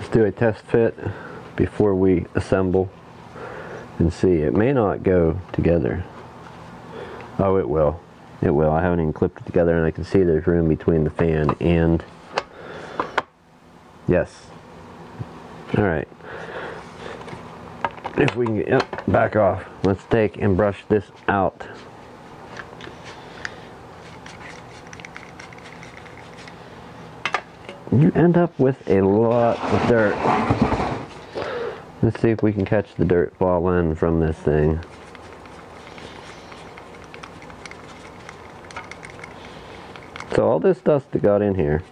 Let's do a test fit before we assemble and see. It may not go together. Oh, it will. It will. I haven't even clipped it together, and I can see there's room between the fan and... Yes. Alright. If we can get... Yep, back off. Let's take and brush this out. You end up with a lot of dirt. Let's see if we can catch the dirt fall in from this thing. So all this dust that got in here,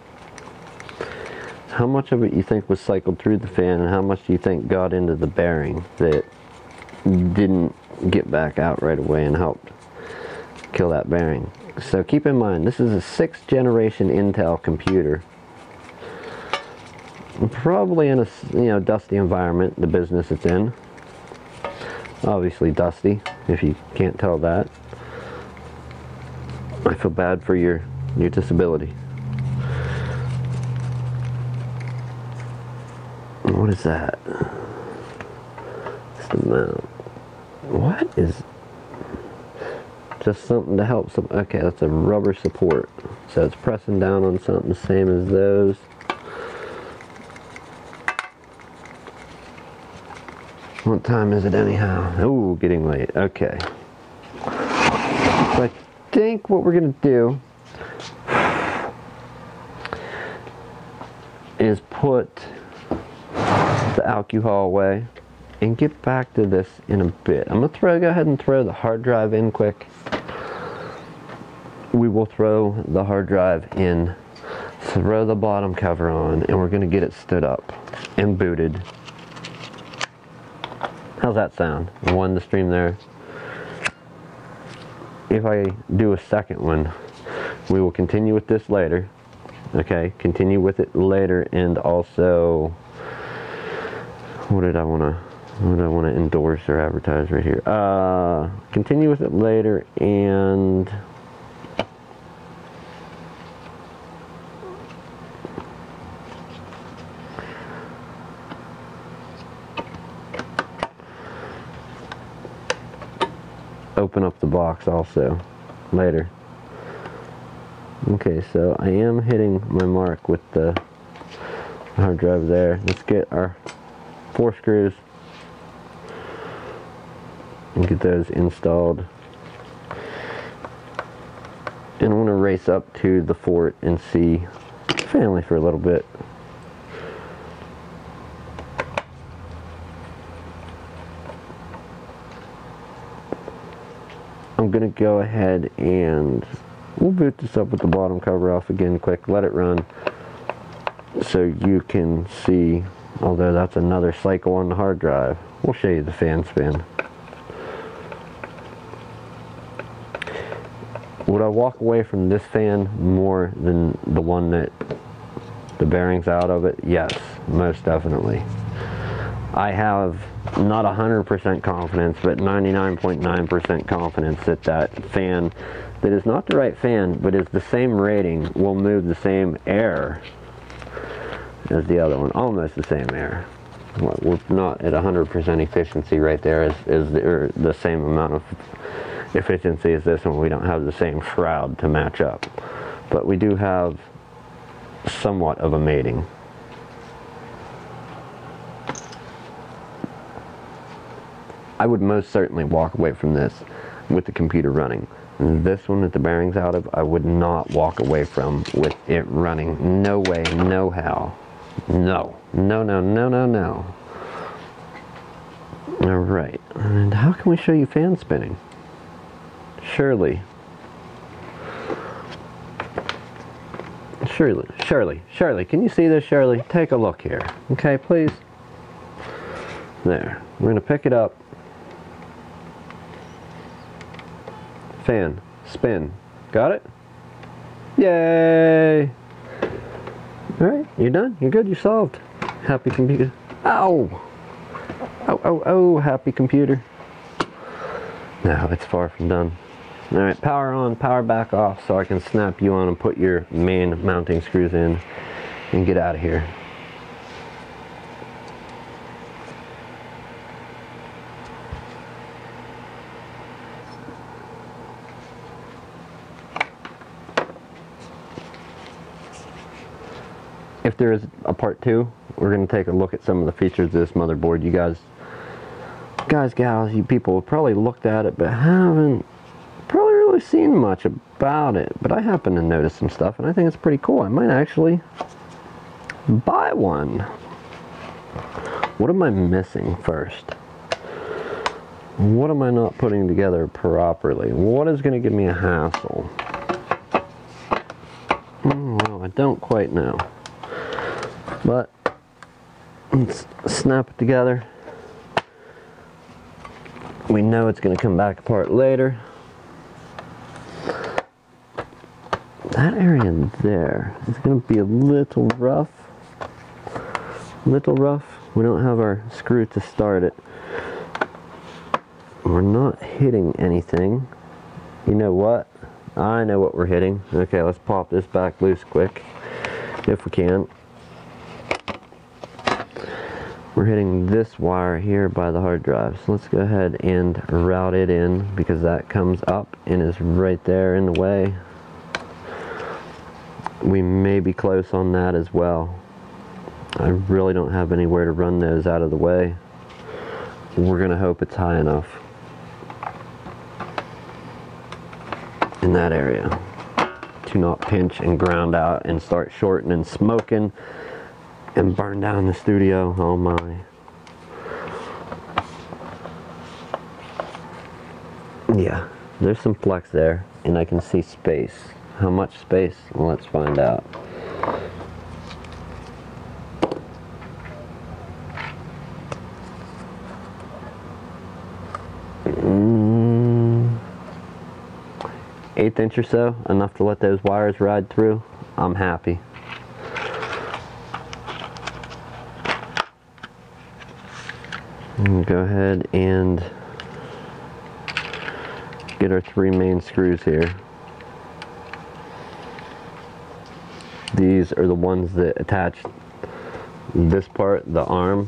how much of it you think was cycled through the fan, and how much do you think got into the bearing that didn't get back out right away and helped kill that bearing? So keep in mind, this is a 6th generation Intel computer. Probably in a dusty environment, the business it's in. Obviously dusty, if you can't tell that. I feel bad for your disability. What is that? Just a mount. What is... Just something to help some... Okay, that's a rubber support. So it's pressing down on something the same as those. What time is it anyhow? Oh, getting late. Okay. So I think what we're going to do is put the alcohol away and get back to this in a bit. I'm going to go ahead and throw the hard drive in quick. We will throw the hard drive in, throw the bottom cover on, and we're going to get it stood up and booted. How's that sound? One to stream there. If I do a second one, we will continue with this later. Okay, continue with it later, and also, what do I want to endorse or advertise right here? Continue with it later, and open up the box also later. Okay, so I am hitting my mark with the hard drive there. Let's get our 4 screws and get those installed. And I'm going to race up to the fort and see family for a little bit. I'm going to go ahead and we'll boot this up with the bottom cover off again quick, let it run so you can see, although that's another cycle on the hard drive. We'll show you the fan spin. Would I walk away from this fan more than the one that the bearing's out of it? Yes, most definitely. I have not 100% confidence, but 99.9% confidence that that fan that is not the right fan, but is the same rating, will move the same air as the other one. Almost the same air. We're not at 100% efficiency right there as the same amount of efficiency as this one. We don't have the same shroud to match up. But we do have somewhat of a mating. I would most certainly walk away from this with the computer running. This one that the bearing's out of, I would not walk away from with it running. No way, no how. No. No, no, no, no, no. Alright, and how can we show you fan spinning? Shirley, can you see this, Shirley? Take a look here, okay, please? There, we're going to pick it up. Fan, spin. Got it? Yay! Alright, you're done. You're good. You solved. Happy computer. Ow! Oh, oh, oh, happy computer. No, it's far from done. Alright, power on, power back off so I can snap you on and put your main mounting screws in and get out of here. if there is a part 2, we're going to take a look at some of the features of this motherboard. You guys, gals, you people have probably looked at it, but haven't probably really seen much about it. But I happen to notice some stuff, and I think it's pretty cool. I might actually buy one. What am I missing first? What am I not putting together properly? What is going to give me a hassle? Well, I don't quite know. But let's snap it together. We know it's going to come back apart later. That area there is going to be a little rough. We don't have our screw to start it. We're not hitting anything. You know what? I know what we're hitting. Okay, let's pop this back loose quick, if we can. We're hitting this wire here by the hard drive. So let's go ahead and route it in, because that comes up and is right there in the way. We may be close on that as well. I really don't have anywhere to run those out of the way. We're gonna hope it's high enough in that area to not pinch and ground out and start shorting and smoking and burn down the studio. Oh my. Yeah, there's some flex there, and I can see space. How much space? Well, let's find out. Eighth inch or so, enough to let those wires ride through. I'm happy. We'll go ahead and get our 3 main screws here. These are the ones that attach this part, the arm,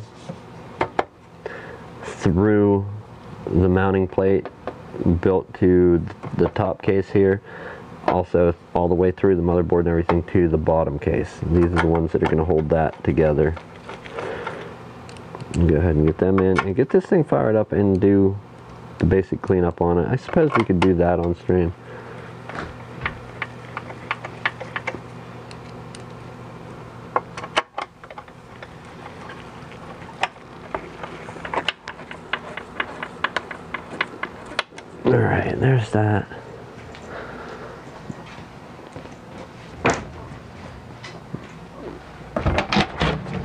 through the mounting plate built to the top case here, also all the way through the motherboard and everything to the bottom case. These are the ones that are going to hold that together. Go ahead and get them in and get this thing fired up and do the basic cleanup on it. I suppose we could do that on stream. Alright, there's that.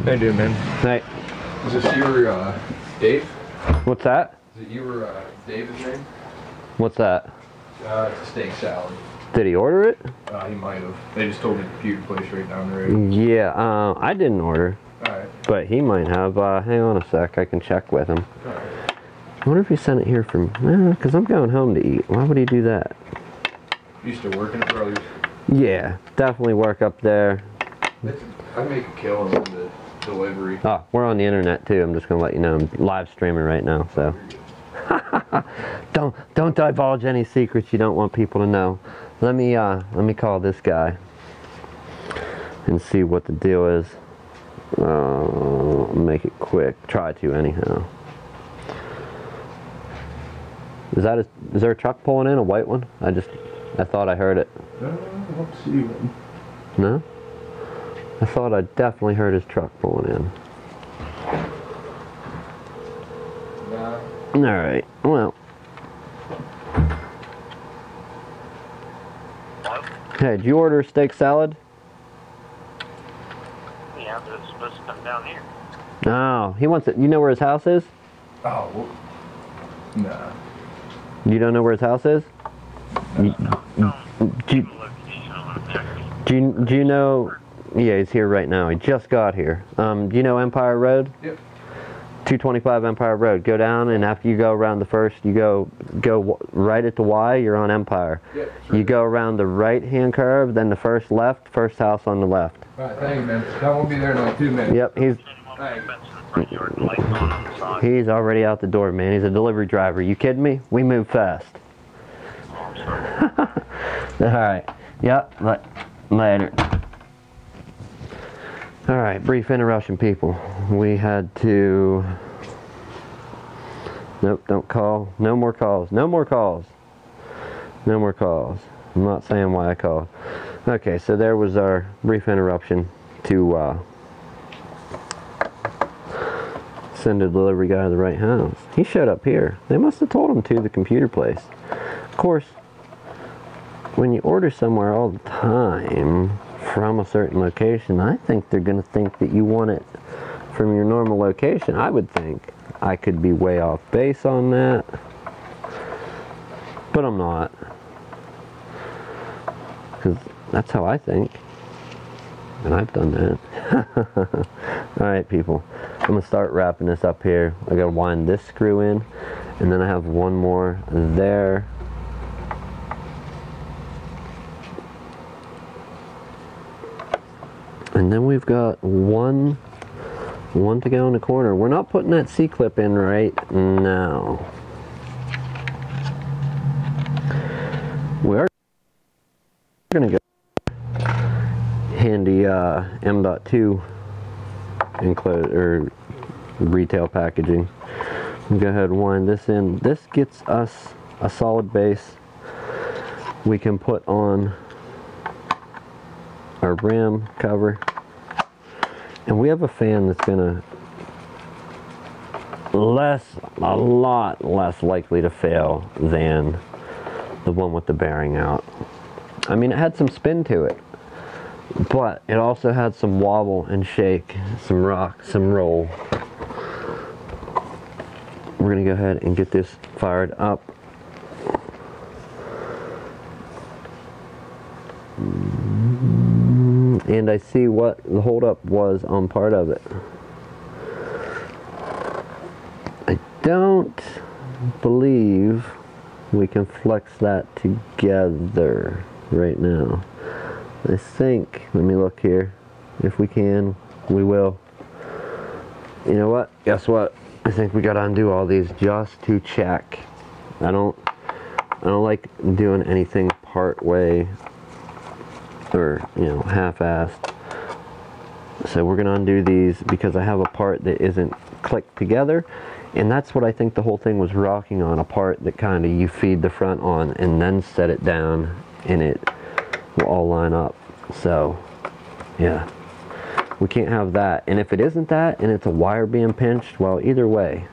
How you doing, man? Hey. Is this your, Dave? What's that? Is it you or, Dave's name? What's that? It's a steak salad. Did he order it? He might have. They just told me the computer place right down the road. Yeah, I didn't order. Alright. But he might have. Hang on a sec, I can check with him. Alright. I wonder if he sent it here from, because I'm going home to eat. Why would he do that? Used to work in it, brothers. Yeah, definitely work up there. I make a killing on the delivery. Oh, we're on the internet too. I'm just going to let you know I'm live streaming right now, so. Don't divulge any secrets you don't want people to know. Let me call this guy and see what the deal is. Make it quick. Try to anyhow. Is there a truck pulling in, a white one? I thought I heard it. I don't see one. No? I thought I definitely heard his truck pulling in. Nah. Alright, well. Hey, did you order a steak salad? Yeah, but it's supposed to come down here. No, he wants it. You know where his house is? Oh, well, nah. You don't know where his house is? Do you know? Yeah, he's here right now. He just got here. Do you know Empire Road? Yep. 225 Empire Road. Go down, and after you go around the first, you go right at the Y. You're on Empire. Yep. You go around the right-hand curve, then the first left, first house on the left. All right, thank you, man. That won't be there in like 2 minutes. Yep, he's already out the door, man. He's a delivery driver. You kidding me? We move fast. Oh, I'm sorry. All right. Yep. Later. Alright, brief interruption, people. We had to... Nope, don't call. No more calls. No more calls. No more calls. I'm not saying why I called. Okay, so there was our brief interruption to send a delivery guy to the right house. He showed up here. They must have told him to the computer place. Of course, when you order somewhere all the time from a certain location, I think they're going to think that you want it from your normal location. I would think. I could be way off base on that, but I'm not, because that's how I think, and I've done that. Alright, people, I'm going to start wrapping this up here. I got to wind this screw in, and then I have one more there. And then we've got one to go in the corner. We're not putting that C-clip in right now. We're going to go handy M.2 enclosed or retail packaging. We'll go ahead and wind this in. This gets us a solid base we can put on our RAM cover, and we have a fan that's gonna a lot less likely to fail than the one with the bearing out. I mean, it had some spin to it, but it also had some wobble and shake, some rock, some roll. We're gonna go ahead and get this fired up. And I see what the holdup was on part of it. I don't believe we can flex that together right now. I think, let me look here. If we can, we will. You know what? Guess what? I think we gotta undo all these just to check. I don't like doing anything part way or, you know, half-assed. So we're gonna undo these because I have a part that isn't clicked together, and that's what I think the whole thing was rocking on, a part that kind of you feed the front on and then set it down and it will all line up. So yeah, we can't have that. And if it isn't that and it's a wire being pinched, well, either way,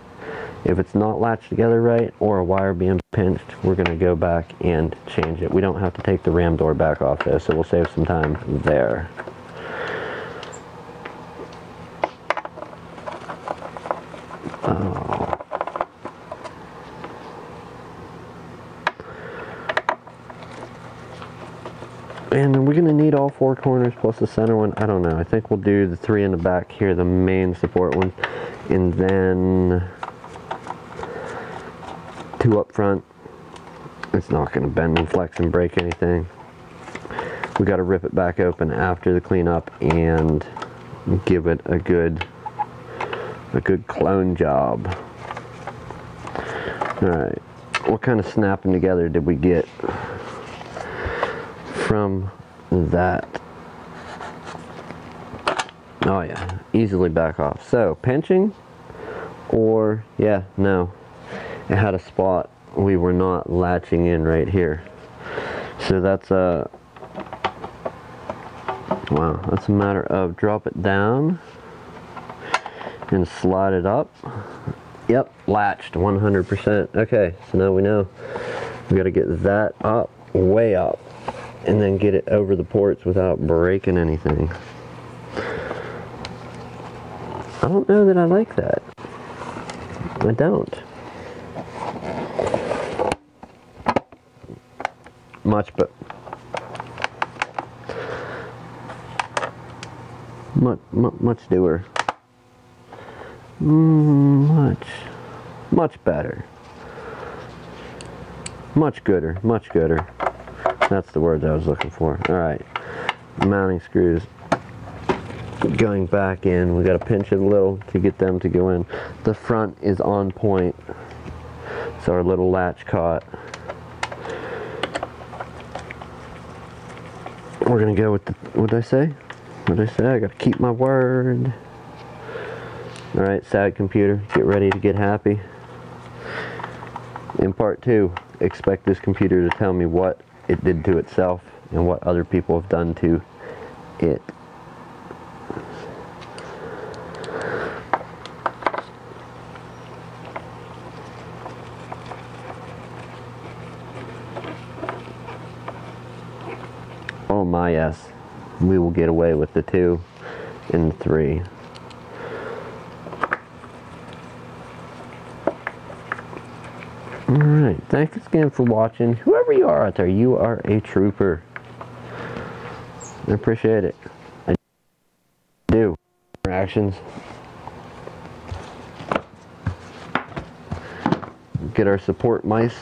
if it's not latched together right or a wire being pinched, we're going to go back and change it. We don't have to take the RAM door back off though, so we'll save some time there. Oh. And we're going to need all four corners plus the center one. I don't know. I think we'll do the three in the back here, the main support one, and then two up front. It's not going to bend and flex and break anything. We got to rip it back open after the cleanup and give it a good clone job. Alright, what kind of snapping together did we get from that? Oh yeah, easily back off. So, pinching, or, yeah, no. It had a spot we were not latching in right here. So that's a, wow, that's a matter of drop it down and slide it up. Yep, latched 100%. Okay, so now we know we got to get that up, way up, and then get it over the ports without breaking anything. I don't know that I like that. I don't. Much doer. Much better. Much gooder. That's the word I was looking for. Alright. Mounting screws going back in. We got to pinch it a little to get them to go in. The front is on point. So our little latch caught. We're going to go with the, what did I say? What did I say? I gotta keep my word. Alright, sad computer, get ready to get happy. In part 2, expect this computer to tell me what it did to itself and what other people have done to it. Oh my, yes. We will get away with the 2 and the 3. Alright, thanks again for watching. Whoever you are out there, you are a trooper. I appreciate it. I do. Reactions. Get our support mice.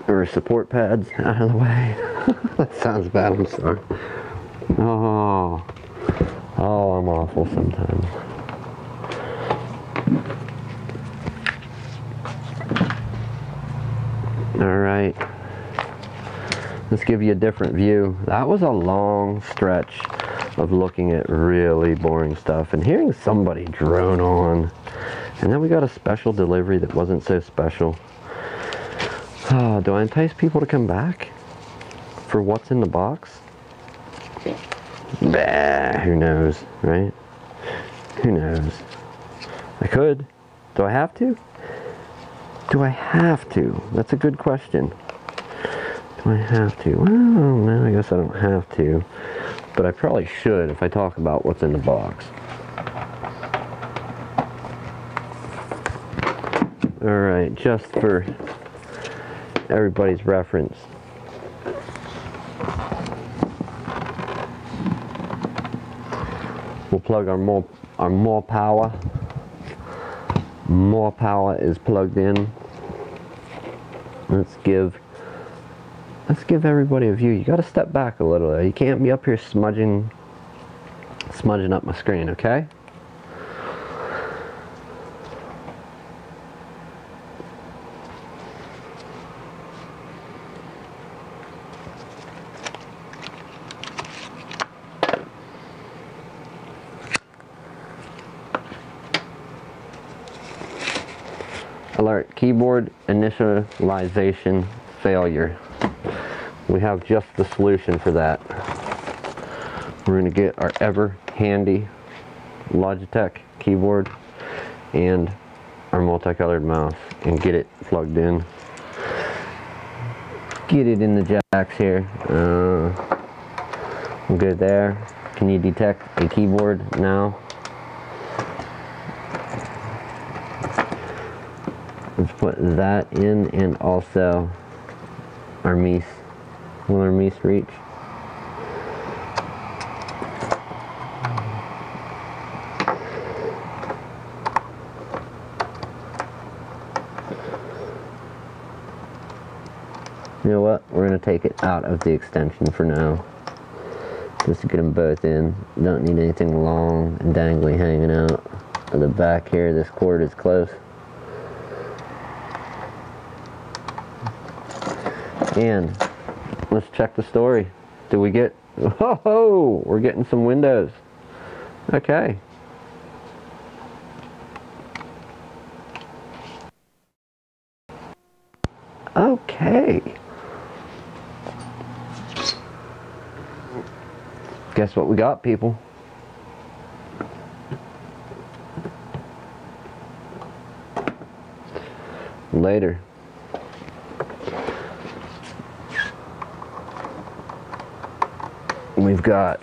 Or support pads out of the way. That sounds bad, I'm sorry. Oh, I'm awful sometimes. Alright, let's give you a different view. That was a long stretch of looking at really boring stuff and hearing somebody drone on. And then we got a special delivery that wasn't so special. Oh, do I entice people to come back for what's in the box? Bah, who knows, right? Who knows? I could. Do I have to? Do I have to? That's a good question. Do I have to? Well, no, I guess I don't have to. But I probably should if I talk about what's in the box. Alright, just for everybody's reference. We'll plug our more power. More power is plugged in. Let's give everybody a view. You got to step back a little. You can't be up here smudging up my screen, okay? Alert, keyboard initialization failure. We have just the solution for that. We're going to get our ever handy Logitech keyboard and our multicolored mouse and get it plugged in. Get it in the jacks here. We're good there. Can you detect a keyboard now? Let's put that in and also our meese. Will our meese reach? You know what? We're going to take it out of the extension for now. Just to get them both in. Don't need anything long and dangly hanging out of the back here. This cord is close. And let's check the story. Do we get... Oh, we're getting some windows. Okay. Okay. Guess what we got, people? Later. We've got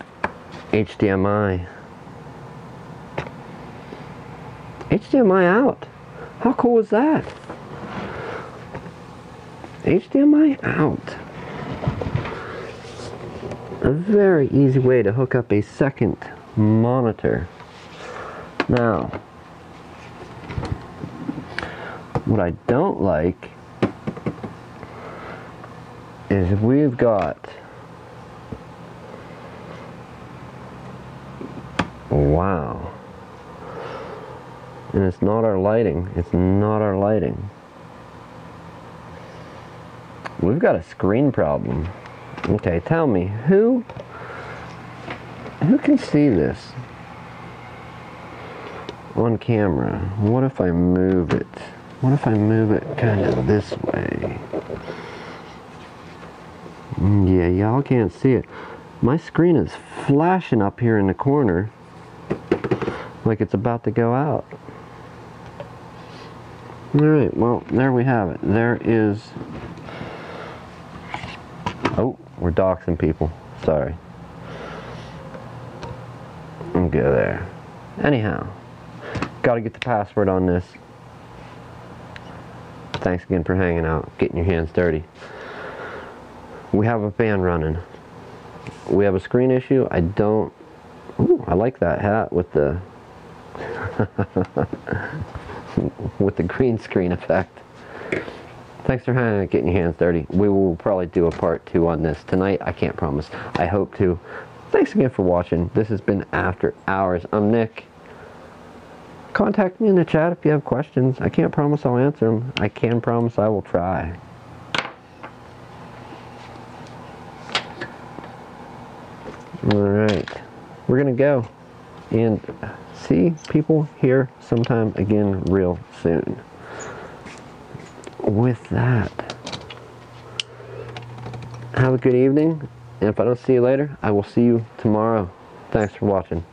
HDMI. HDMI out. How cool is that? HDMI out. A very easy way to hook up a second monitor. Now, what I don't like is we've got... Wow. And it's not our lighting. It's not our lighting. We've got a screen problem. Okay, tell me, who can see this on camera? What if I move it? What if I move it kind of this way? Yeah, y'all can't see it. My screen is flashing up here in the corner like it's about to go out. Alright, well, there we have it. There is... Oh, we're doxing people. Sorry. Go there. Anyhow, gotta get the password on this. Thanks again for hanging out, getting your hands dirty. We have a fan running. We have a screen issue. I don't... Ooh, I like that hat with the... with the green screen effect. Thanks for hanging out, getting your hands dirty. We will probably do a part 2 on this tonight. I can't promise. I hope to. Thanks again for watching. This has been After Hours. I'm Nick. Contact me in the chat if you have questions. I can't promise I'll answer them. I can promise I will try. Alright. We're gonna go and see people here sometime again real soon. With that, have a good evening, and if I don't see you later, I will see you tomorrow. Thanks for watching.